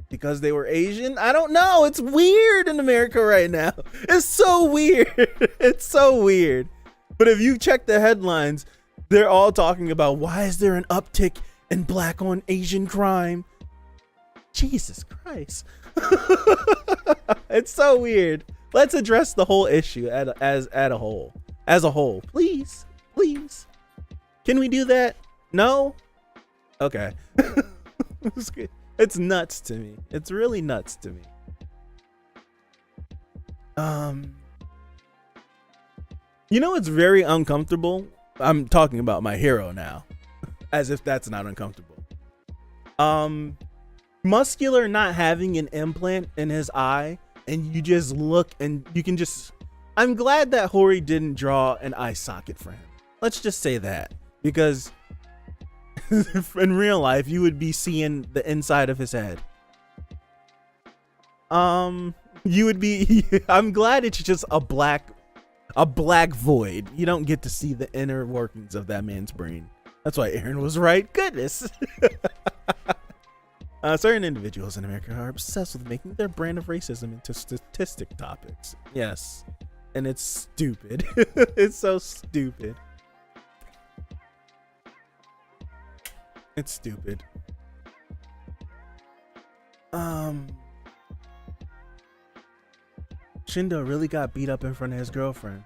because they were Asian. I don't know. It's weird in America right now. It's so weird. It's so weird. But if you check the headlines, they're all talking about why is there an uptick in black on Asian crime? Jesus Christ. It's so weird. Let's address the whole issue as a whole. Please. Can we do that? No? Okay. It's nuts to me. It's really nuts to me. You know, it's very uncomfortable. I'm talking about my hero now, as if that's not uncomfortable. Muscular not having an implant in his eye, and you just look and you can just, I'm glad that Hori didn't draw an eye socket for him. Let's just say that, because in real life you would be seeing the inside of his head. You would be I'm glad it's just a black void. You don't get to see the inner workings of that man's brain. That's why Aaron was right. Goodness. Certain individuals in America are obsessed with making their brand of racism into statistic topics. Yes. And it's stupid. It's so stupid. It's stupid. Shindo really got beat up in front of his girlfriend.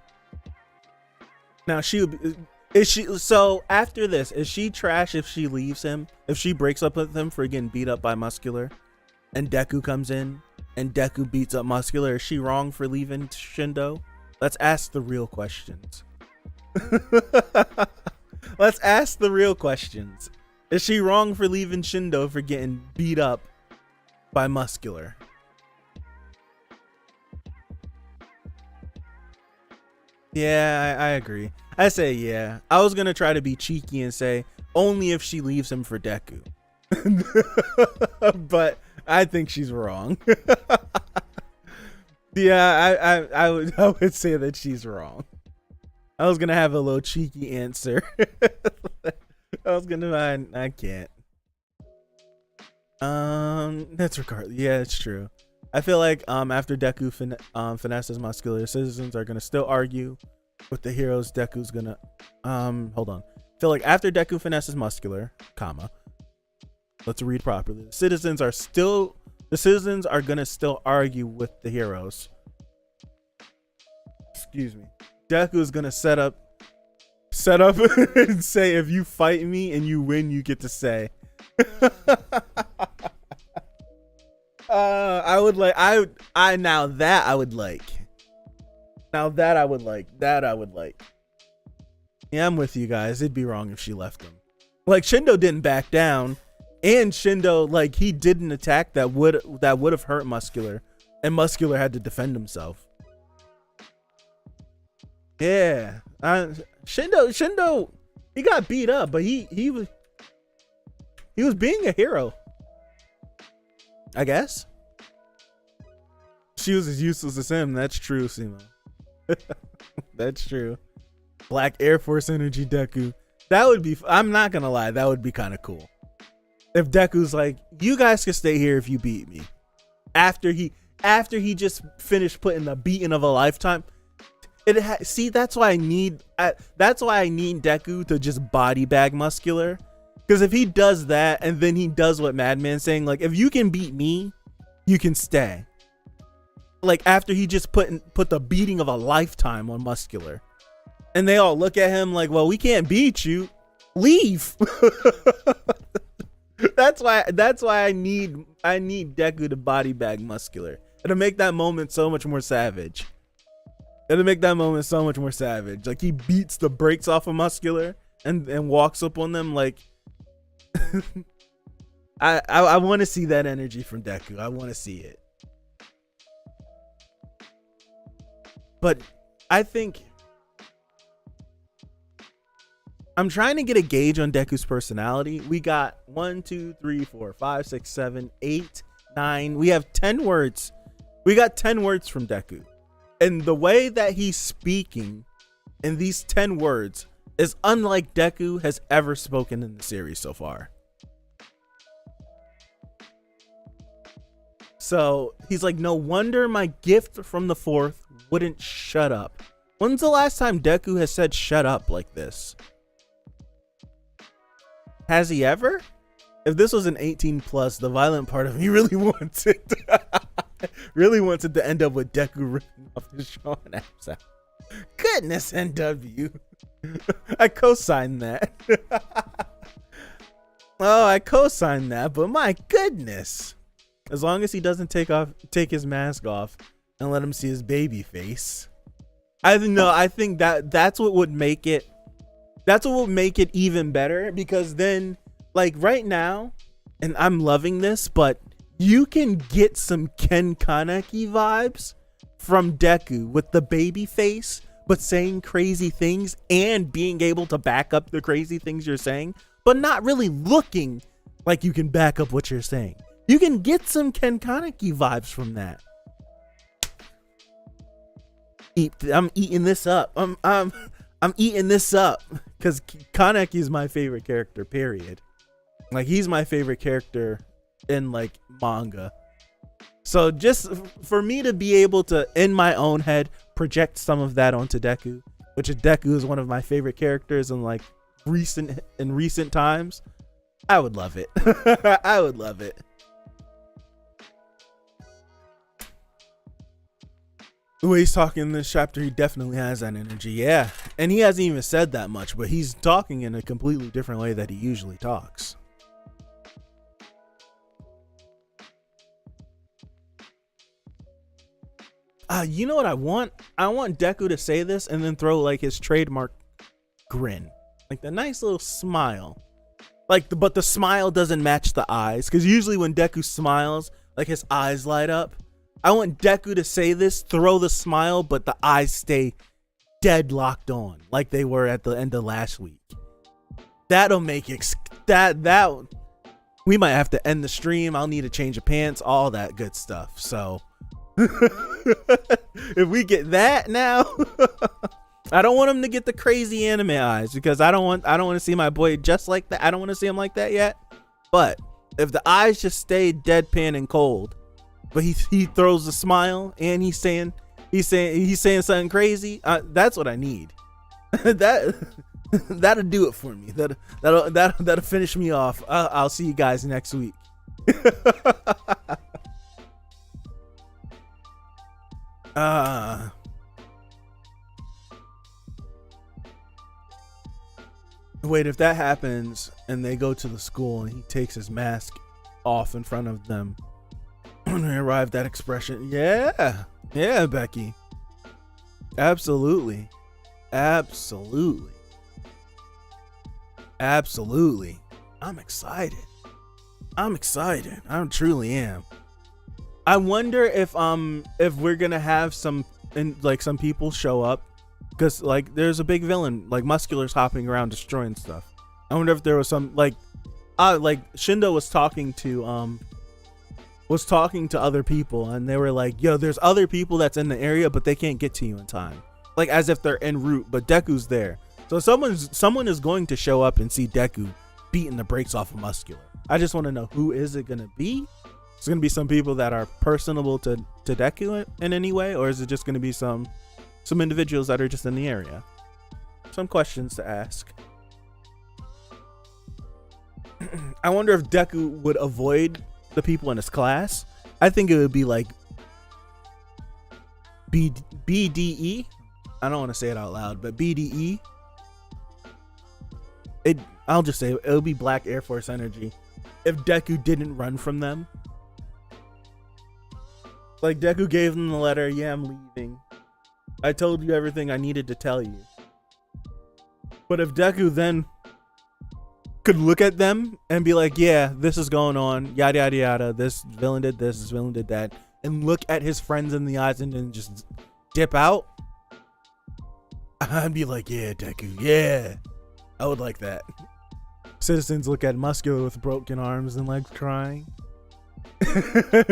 Now so after this, is she trash if she leaves him? If she breaks up with him for getting beat up by Muscular, and Deku comes in and Deku beats up Muscular, is she wrong for leaving Shindo? Let's ask the real questions. Let's ask the real questions. Is she wrong for leaving Shindo for getting beat up by Muscular? Yeah, I agree. I say yeah. I was gonna try to be cheeky and say only if she leaves him for Deku. But I think she's wrong. Yeah, I would say that she's wrong. I was gonna have a little cheeky answer. I can't. That's regardless. Yeah, it's true. I feel like after Deku finesses Muscular, citizens are gonna still argue with the heroes. Deku's gonna hold on. I feel like after Deku finesses Muscular, comma. Let's read properly. The citizens are gonna still argue with the heroes. Excuse me. Deku is gonna set up and say, if you fight me and you win, you get to say. I would like. Now that I would like. Yeah, I'm with you guys. It'd be wrong if she left him. Like, Shindo didn't back down, and Shindo, like, he did an attack that would have hurt Muscular, and Muscular had to defend himself. Yeah, Shindo, he got beat up, but he was being a hero, I guess. She was as useless as him. That's true, Simo. That's true. Black Air Force Energy Deku. That would be, I'm not gonna lie, that would be kind of cool. If Deku's like, you guys can stay here if you beat me. After he just finished putting the beating of a lifetime. See, that's why I need Deku to just body bag Muscular. Because if he does that and then he does what Madman's saying, like, if you can beat me, you can stay. Like, after he just put the beating of a lifetime on Muscular. And they all look at him like, well, we can't beat you. Leave. That's why I need Deku to body bag Muscular. It'll make that moment so much more savage. Like, he beats the brakes off of Muscular and walks up on them like I want to see that energy from Deku. I want to see it. But I think I'm trying to get a gauge on Deku's personality. We got 1, 2, 3, 4, 5, 6, 7, 8, 9. We have 10 words. We got 10 words from Deku. And the way that he's speaking in these 10 words is unlike Deku has ever spoken in the series so far. So he's like, no wonder my gift from the fourth wouldn't shut up. When's the last time Deku has said shut up like this? Has he ever? If this was an 18 plus, the violent part of me really wants it. Really wants it to end up with Deku ripping off his Sean apps out. Goodness, NW. I co-signed that. Oh, I co-signed that, but my goodness. As long as he doesn't take his mask off and let him see his baby face. I think that's what would make it. That's what will make it even better, because then, like, right now, and I'm loving this, but you can get some Ken Kaneki vibes from Deku with the baby face, but saying crazy things and being able to back up the crazy things you're saying, but not really looking like you can back up what you're saying. You can get some Ken Kaneki vibes from that. I'm eating this up. I'm eating this up because Kaneki is my favorite character, period. Like, he's my favorite character in, like, manga. So just for me to be able to, in my own head, project some of that onto Deku, which Deku is one of my favorite characters in, like, recent times, I would love it. I would love it. The way he's talking in this chapter, he definitely has that energy. Yeah. And he hasn't even said that much, but he's talking in a completely different way that he usually talks. You know what I want? I want Deku to say this and then throw, like, his trademark grin. Like the nice little smile. But the smile doesn't match the eyes. Because usually when Deku smiles, like his eyes light up. I want Deku to say this, throw the smile, but the eyes stay dead locked on. Like they were at the end of last week. That'll make it, that we might have to end the stream. I'll need a change of pants, all that good stuff. So if we get that now, I don't want him to get the crazy anime eyes because I don't want to see my boy just like that. I don't want to see him like that yet. But if the eyes just stay deadpan and cold, but he throws a smile and he's saying something crazy, that's what I need. That'll do it for me. That'll finish me off. I'll see you guys next week. Wait, if that happens and they go to the school and he takes his mask off in front of them when they arrive, that expression, yeah, Becky, absolutely. I'm excited. I truly am. I wonder if we're gonna have some people show up, because like there's a big villain, like Muscular's hopping around destroying stuff. I wonder if there was some like Shindo was talking to other people, and they were like, yo, there's other people that's in the area but they can't get to you in time, like as if they're en route, but Deku's there. So someone is going to show up and see Deku beating the brakes off of Muscular. I just want to know, who is it gonna be? It's gonna be some people that are personable to Deku in any way, or is it just gonna be some individuals that are just in the area? Some questions to ask. I wonder if Deku would avoid the people in his class. I think it would be like BDE. I don't want to say it out loud, but BDE. I'll just say it would be Black Air Force Energy if Deku didn't run from them. Like Deku gave them the letter, yeah, I'm leaving. I told you everything I needed to tell you. But if Deku then could look at them and be like, yeah, this is going on, yada yada yada, this villain did this villain did that, and look at his friends in the eyes and then just dip out, I'd be like, yeah, Deku, yeah. I would like that. Citizens look at Muscular with broken arms and legs crying.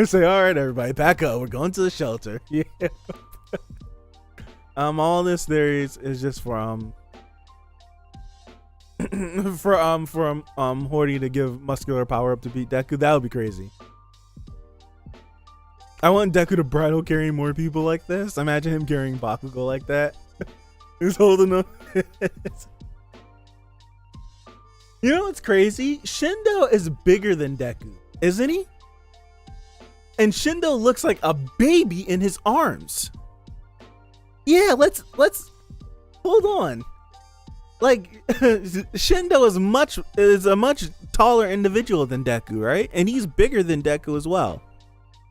Say, all right, everybody, back up. We're going to the shelter. Yeah. All this theories is just for Horty to give Muscular power up to beat Deku. That would be crazy. I want Deku to bridle carry more people like this. Imagine him carrying Bakugo like that. He's holding them. You know what's crazy? Shindo is bigger than Deku, isn't he? And Shindo looks like a baby in his arms. Yeah, let's hold on. Like Shindo is a much taller individual than Deku, right? And he's bigger than Deku as well.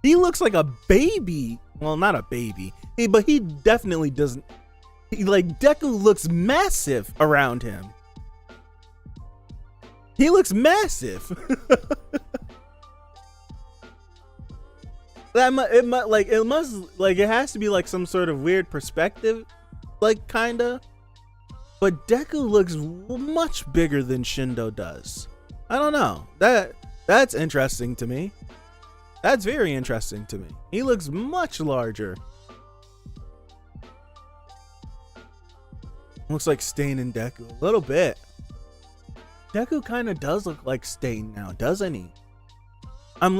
He looks like a baby. Well, not a baby, but he definitely doesn't. Deku looks massive around him. He looks massive. It has to be like some sort of weird perspective, like kinda. But Deku looks much bigger than Shindo does. I don't know. That's interesting to me. That's very interesting to me. He looks much larger. Looks like Stain and Deku a little bit. Deku kind of does look like Stain now, doesn't he? I'm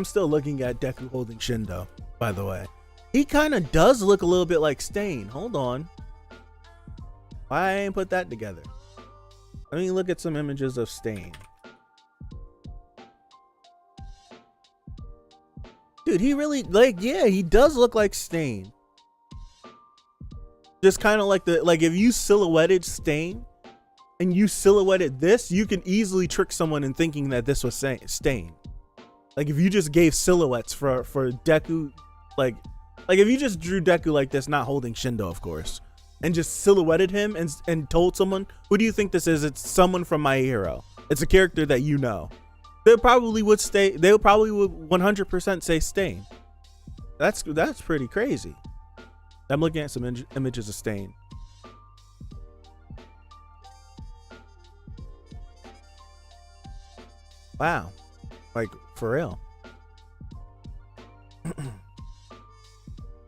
still looking at Deku holding Shindo, by the way. He kind of does look a little bit like Stain. Hold on. Why I ain't put that together? Let me look at some images of Stain. Dude, he really, he does look like Stain. Just kind of like if you silhouetted Stain and you silhouetted this, you can easily trick someone in thinking that this was Stain. Like if you just gave silhouettes for Deku, like if you just drew Deku like this, not holding Shindo, of course, and just silhouetted him and told someone, who do you think this is? It's someone from My Hero. It's a character that you know. They probably would 100% say Stain. That's pretty crazy. I'm looking at some images of Stain. Wow. Like, for real. It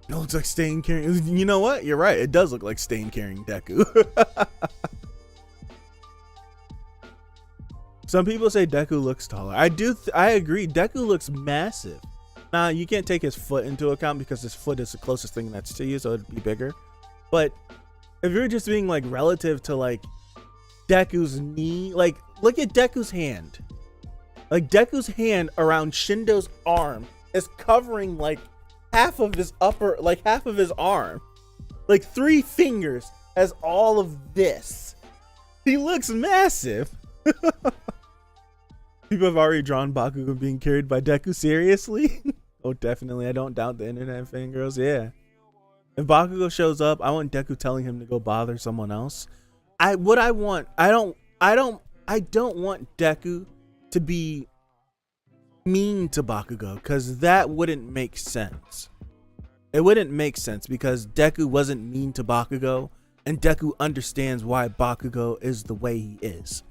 looks like Stain carrying... You know what? You're right. It does look like Stain carrying Deku. Some people say Deku looks taller. I agree. Deku looks massive. Now, you can't take his foot into account because his foot is the closest thing that's to you, so it'd be bigger. But if you're just being like relative to like Deku's knee, like look at Deku's hand. Like Deku's hand around Shindo's arm is covering like half of his arm. Like 3 fingers has all of this. He looks massive. People have already drawn Bakugo being carried by Deku. Seriously? Oh, definitely. I don't doubt the internet fangirls. Yeah. If Bakugo shows up, I want Deku telling him to go bother someone else. I don't want Deku to be mean to Bakugo, because that wouldn't make sense. It wouldn't make sense because Deku wasn't mean to Bakugo, and Deku understands why Bakugo is the way he is.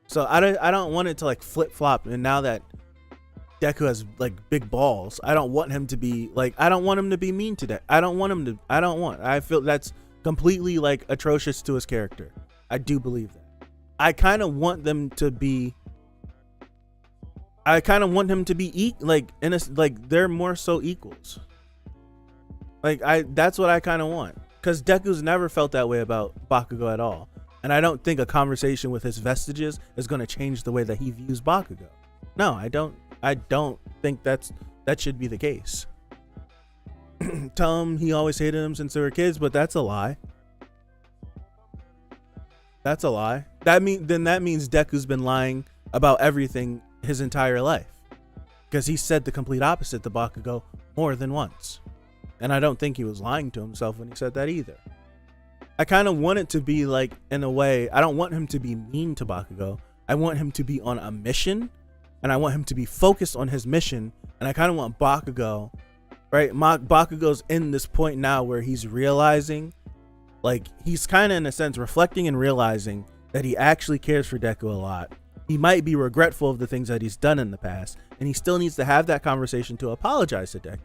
So I don't want it to like flip flop. And now that Deku has like big balls, I don't want him to be like, I don't want him to be mean to Deku. I feel that's completely like atrocious to his character. I do believe that. I kind of want him to be they're more so equals. That's what I kind of want, because Deku's never felt that way about Bakugo at all. And I don't think a conversation with his vestiges is going to change the way that he views Bakugo. No, I don't think that should be the case. Tell him he always hated him since they were kids, but that's a lie. That's a lie. That means Deku's been lying about everything his entire life, because he said the complete opposite to Bakugo more than once. And I don't think he was lying to himself when he said that either. I kind of want it to be like, in a way, I don't want him to be mean to Bakugo. I want him to be on a mission, and I want him to be focused on his mission. And I kind of want Bakugo, right? Bakugo's in this point now where he's realizing, like, he's kind of in a sense reflecting and realizing that he actually cares for Deku a lot. He might be regretful of the things that he's done in the past, and he still needs to have that conversation to apologize to Deku.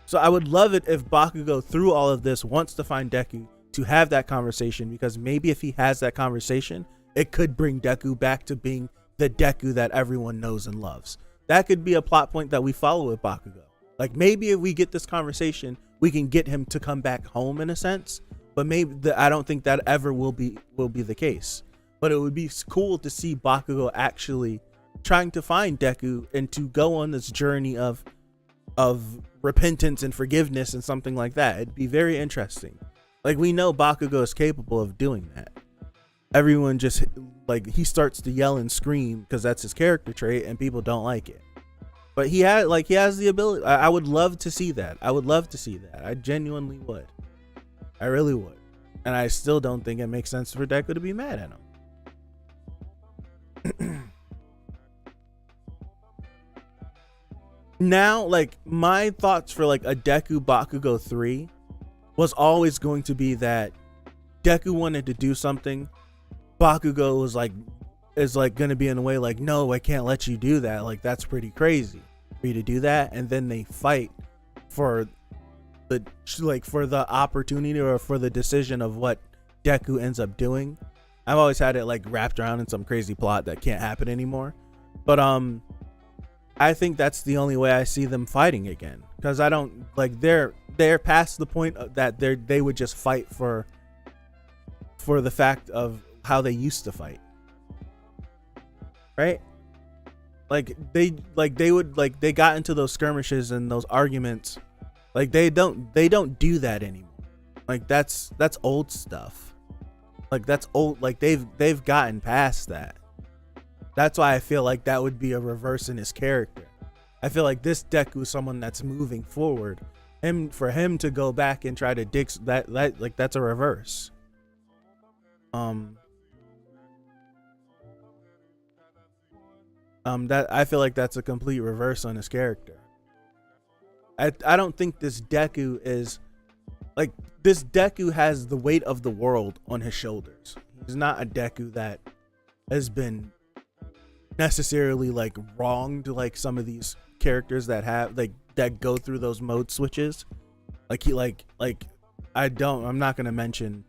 So I would love it if Bakugo, through all of this, wants to find Deku to have that conversation, because maybe if he has that conversation, it could bring Deku back to being the Deku that everyone knows and loves. That could be a plot point that we follow with Bakugo. Like, maybe if we get this conversation, we can get him to come back home in a sense, but maybe I don't think that ever will be the case. But it would be cool to see Bakugo actually trying to find Deku and to go on this journey of repentance and forgiveness and something like that. It'd be very interesting. Like, we know Bakugo is capable of doing that. Everyone just, like, he starts to yell and scream because that's his character trait and people don't like it. But he has the ability. I would love to see that. I genuinely would. I really would. And I still don't think it makes sense for Deku to be mad at him. Now, like, my thoughts for like a Deku Bakugo 3 was always going to be that Deku wanted to do something. Bakugo is going to be in the way, like, no, I can't let you do that. Like, that's pretty crazy for you to do that. And then they fight for the opportunity or for the decision of what Deku ends up doing. I've always had it like wrapped around in some crazy plot that can't happen anymore. But I think that's the only way I see them fighting again, because I don't like they're past the point that they would just fight for the fact of how they used to fight, right? They got into those skirmishes and those arguments. Like, they don't do that anymore. Like, that's old stuff. Like, that's old. Like, they've gotten past that. That's why I feel like that would be a reverse in his character. I feel like this Deku is someone that's moving forward, him to go back and try to dig that like that's a reverse. That I feel like that's a complete reverse on his character. I don't think this Deku is like, this Deku has the weight of the world on his shoulders. He's not a Deku that has been necessarily like wronged like some of these characters that have like that go through those mode switches. Like he like I'm not gonna mention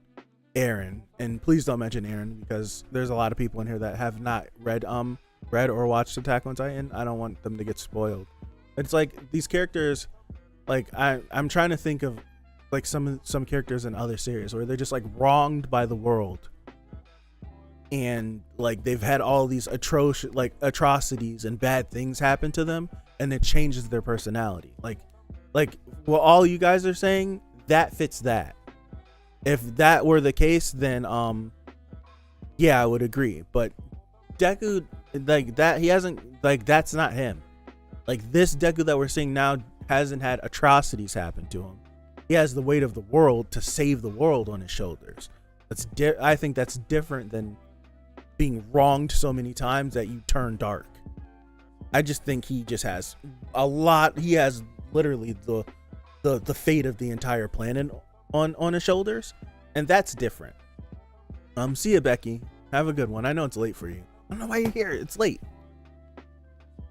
Aaron, and please don't mention Aaron because there's a lot of people in here that have not read or watched Attack on Titan. I don't want them to get spoiled. It's like these characters, like I'm trying to think of like some characters in other series where they're just like wronged by the world, and like they've had all these atrocities and bad things happen to them, and it changes their personality. Like what all you guys are saying, that fits that. If that were the case, then yeah, I would agree. But Deku, like that, he hasn't, like that's not him. Like this Deku that we're seeing now hasn't had atrocities happen to him. He has the weight of the world to save the world on his shoulders. I think that's different than being wronged so many times that you turn dark. I just think he just has a lot. He has literally the fate of the entire planet on his shoulders, and that's different. See ya, Becky. Have a good one. I know it's late for you. I don't know why you're here. It's late.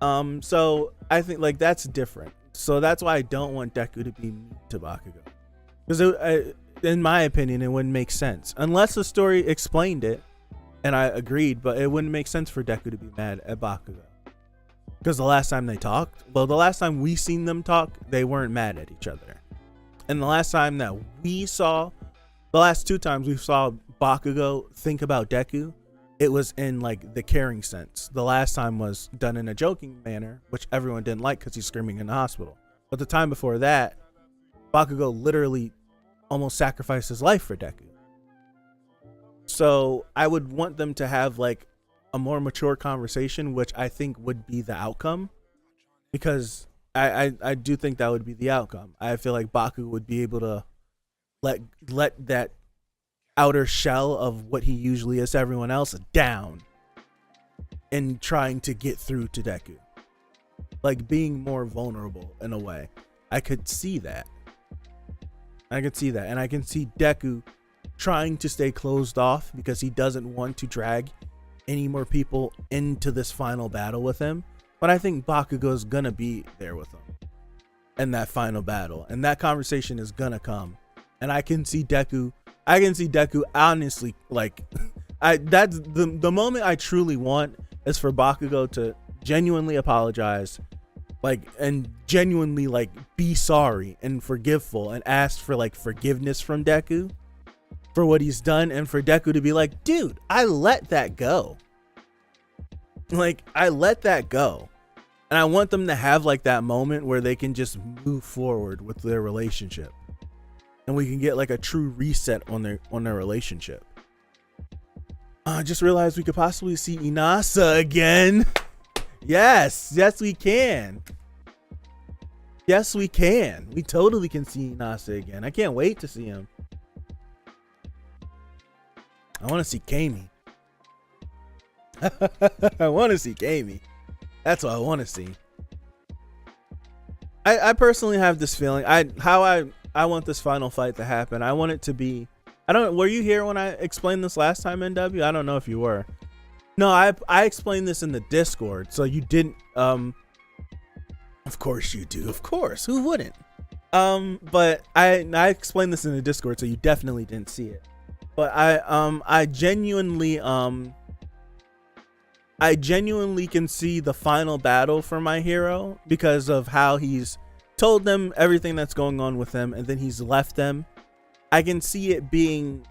So I think like that's different. So that's why I don't want Deku to be mean to Bakugo, because in my opinion, it wouldn't make sense unless the story explained it, and I agreed. But it wouldn't make sense for Deku to be mad at Bakugo, because the last time they talked, well, the last time we seen them talk, they weren't mad at each other. And the last time that we saw, the last two times we saw Bakugo think about Deku, it was in like the caring sense. The last time was done in a joking manner, which everyone didn't like because he's screaming in the hospital. But the time before that, Bakugo literally almost sacrificed his life for Deku. So I would want them to have like a more mature conversation, which I think would be the outcome, because I do think that would be the outcome. I feel like Baku would be able to let that outer shell of what he usually is to everyone else down in trying to get through to Deku, like being more vulnerable in a way. I could see that, and I can see Deku trying to stay closed off because he doesn't want to drag any more people into this final battle with him. But I think Bakugo's gonna be there with him in that final battle, and that conversation is gonna come. And I can see Deku honestly, like that's the moment I truly want is for Bakugo to genuinely apologize, like, and genuinely like be sorry and forgiveful and ask for like forgiveness from Deku for what he's done, and for Deku to be like, dude, I let that go. Like, I let that go. And I want them to have like that moment where they can just move forward with their relationship, and we can get like a true reset on their relationship. I just realized we could possibly see Inasa again. Yes we can. Yes, we can. We totally can see Inasa again. I can't wait to see him. I want to see Kami. I want to see Kami. That's what I want to see. I personally have this feeling. I want this final fight to happen. I want it to be. Were you here when I explained this last time, NW? I don't know if you were. No, I explained this in the Discord, so you didn't. Of course you do. Of course, who wouldn't? But I explained this in the Discord, so you definitely didn't see it. But I genuinely can see the final battle for my hero because of how he's told them everything that's going on with them, and then he's left them. I can see it being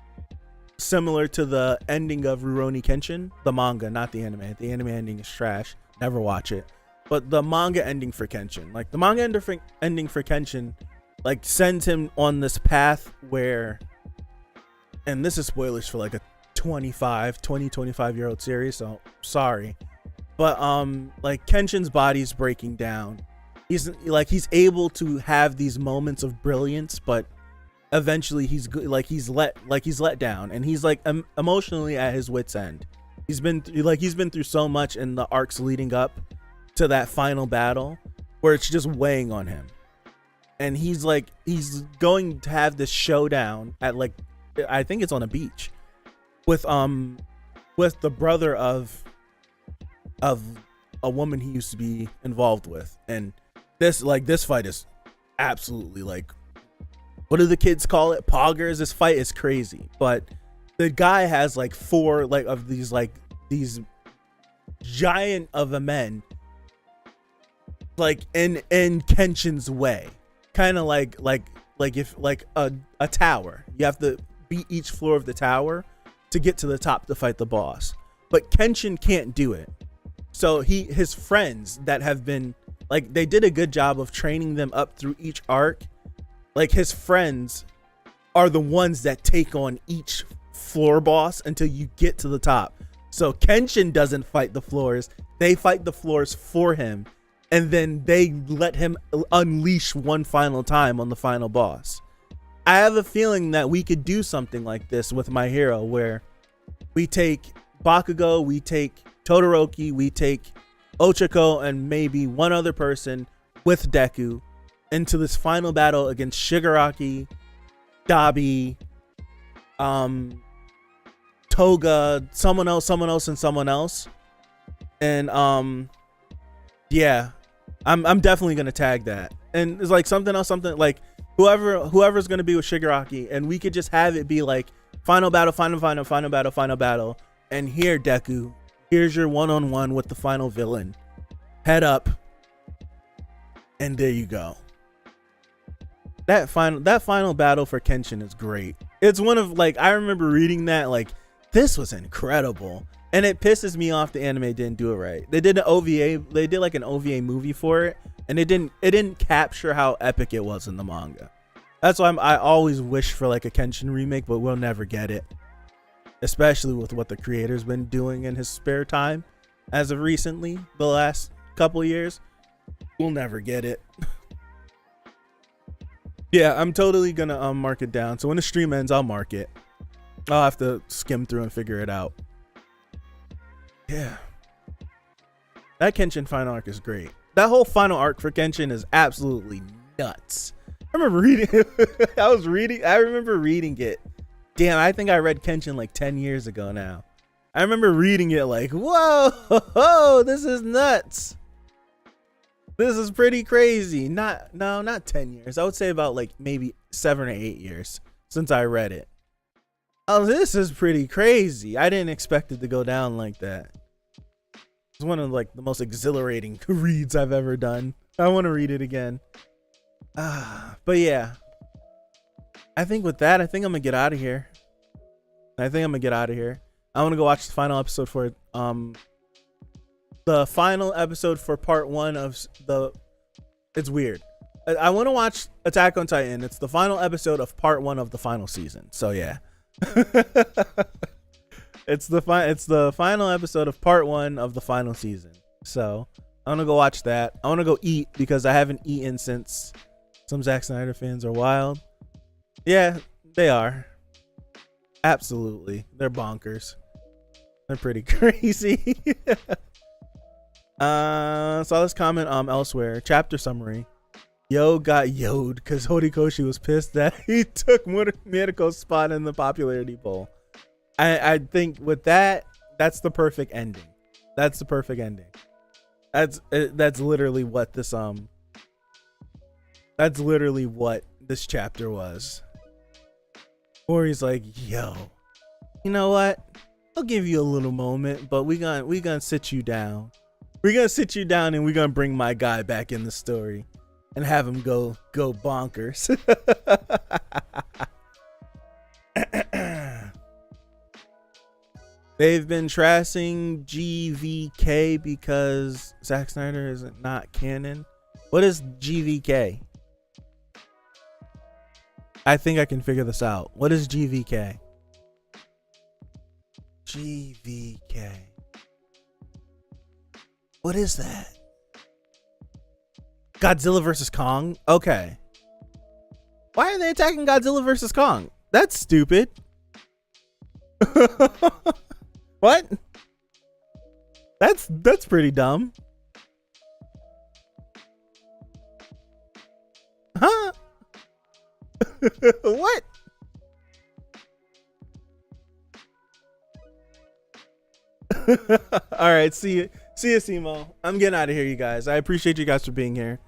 similar to the ending of Rurouni Kenshin, the manga, not the anime. The anime ending is trash. Never watch it. But the manga ending for Kenshin, like the manga ending for Kenshin, like sends him on this path where, and this is spoilers for like a 25-year-old series, so sorry, but like Kenshin's body's breaking down, he's able to have these moments of brilliance, but eventually he's let down, and he's like emotionally at his wit's end. He's been through so much in the arcs leading up to that final battle where it's just weighing on him, and he's going to have this showdown at I think it's on a beach with the brother of a woman he used to be involved with. And this fight is absolutely what do the kids call it, poggers. This fight is crazy, but the guy has four of these giant of a men in Kenshin's way, kind of like if a tower, you have to beat each floor of the tower to get to the top to fight the boss, but Kenshin can't do it. So his friends that have been they did a good job of training them up through each arc. His friends are the ones that take on each floor boss until you get to the top. So Kenshin doesn't fight the floors, they fight the floors for him, and then they let him unleash one final time on the final boss. I have a feeling that we could do something like this with My Hero, where we take Bakugo, we take Todoroki, we take Ochako, and maybe one other person with Deku into this final battle against Shigaraki, Dabi, Toga, someone else, and someone else. And yeah, I'm definitely gonna tag that. And it's something else, whoever's gonna be with Shigaraki, and we could just have it be final battle, final battle. And here, Deku, here's your one-on-one with the final villain. Head up. And there you go. That final battle for Kenshin is great. It's one of I remember reading that this was incredible. And it pisses me off the anime didn't do it right. They did an OVA, an OVA movie for it, and it didn't capture how epic it was in the manga. That's why I always wish for a Kenshin remake, but we'll never get it. Especially with what the creator's been doing in his spare time as of recently, the last couple years. We'll never get it. Yeah, I'm totally gonna mark it down. So when the stream ends, I'll mark it. I'll have to skim through and figure it out. Yeah. That Kenshin final arc is great. That whole final arc for Kenshin is absolutely nuts. I remember reading it. I remember reading it. Damn, I think I read Kenshin 10 years ago now. I remember reading it whoa, this is nuts. This is pretty crazy. Not 10 years. I would say about maybe 7 or 8 years since I read it. Oh, this is pretty crazy. I didn't expect it to go down like that. It's one of the most exhilarating reads I've ever done. I want to read it again. But yeah. I think with that, I'm gonna get out of here. I want to go watch the final episode for the final episode for part 1 of it's weird. I want to watch Attack on Titan. It's the final episode of part 1 of the final season. So yeah. It's the final episode of part 1 of the final season. So I'm gonna go watch that. I want to go eat because I haven't eaten since. Some Zack Snyder fans are wild. Yeah, they are. Absolutely. They're bonkers. They're pretty crazy. So let's comment elsewhere. Chapter summary. Yo got yo'd because Horikoshi was pissed that he took Miruko's spot in the popularity poll. I think with that's the perfect ending. That's literally what this chapter was. Or he's yo, you know what? I'll give you a little moment, but we gonna sit you down. We're gonna sit you down and we're gonna bring my guy back in the story and have him go bonkers. They've been trashing GVK because Zack Snyder is not canon. What is GVK? I think I can figure this out. What is GVK? GVK. What is that? Godzilla versus Kong? Okay. Why are they attacking Godzilla versus Kong? That's stupid. What? That's pretty dumb. Huh? What? All right, see you, Simo. I'm getting out of here, you guys. I appreciate you guys for being here.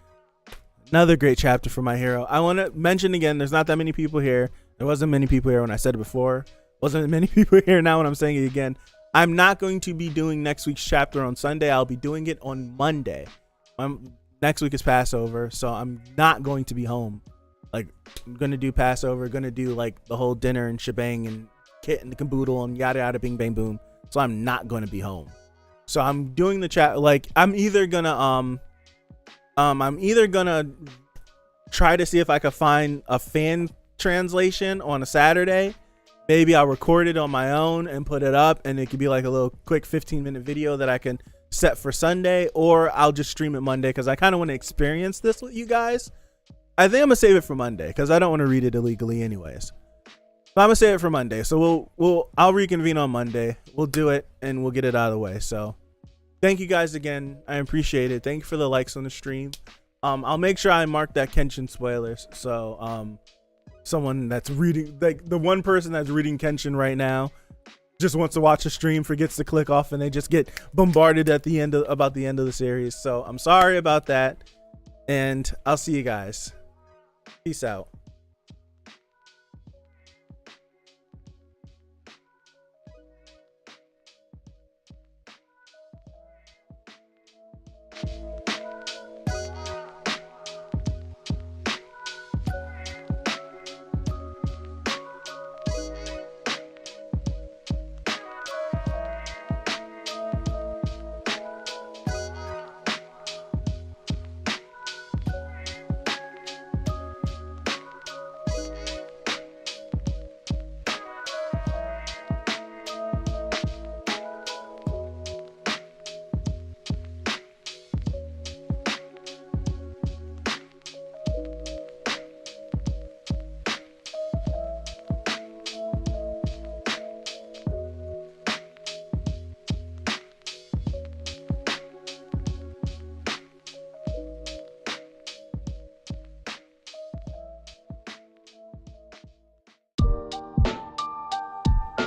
Another great chapter for My Hero. I want to mention again, there's not that many people here. There wasn't many people here when I said it before. Wasn't many people here now when I'm saying it again. I'm not going to be doing next week's chapter on Sunday. I'll be doing it on Monday. Next week is Passover, so I'm not going to be home. Like, I'm going to do Passover, going to do like the whole dinner and shebang and kit and the caboodle and yada yada bing bang boom. So I'm not going to be home. So I'm doing the chat. Like, I'm either gonna try to see if I could find a fan translation on a Saturday. Maybe I'll record it on my own and put it up, and it could be like a little quick 15-minute video that I can set for Sunday, or I'll just stream it Monday because I kind of want to experience this with you guys. I think I'm gonna save it for Monday because I don't want to read it illegally anyways. So I'm gonna save it for Monday. So I'll reconvene on Monday. We'll do it and we'll get it out of the way. So thank you guys again. I appreciate it. Thank you for the likes on the stream. I'll make sure I mark that Kenshin spoilers. So someone that's reading, like the one person that's reading Kenshin right now just wants to watch a stream, forgets to click off, and they just get bombarded at the end about the end of the series. So I'm sorry about that, and I'll see you guys. Peace out.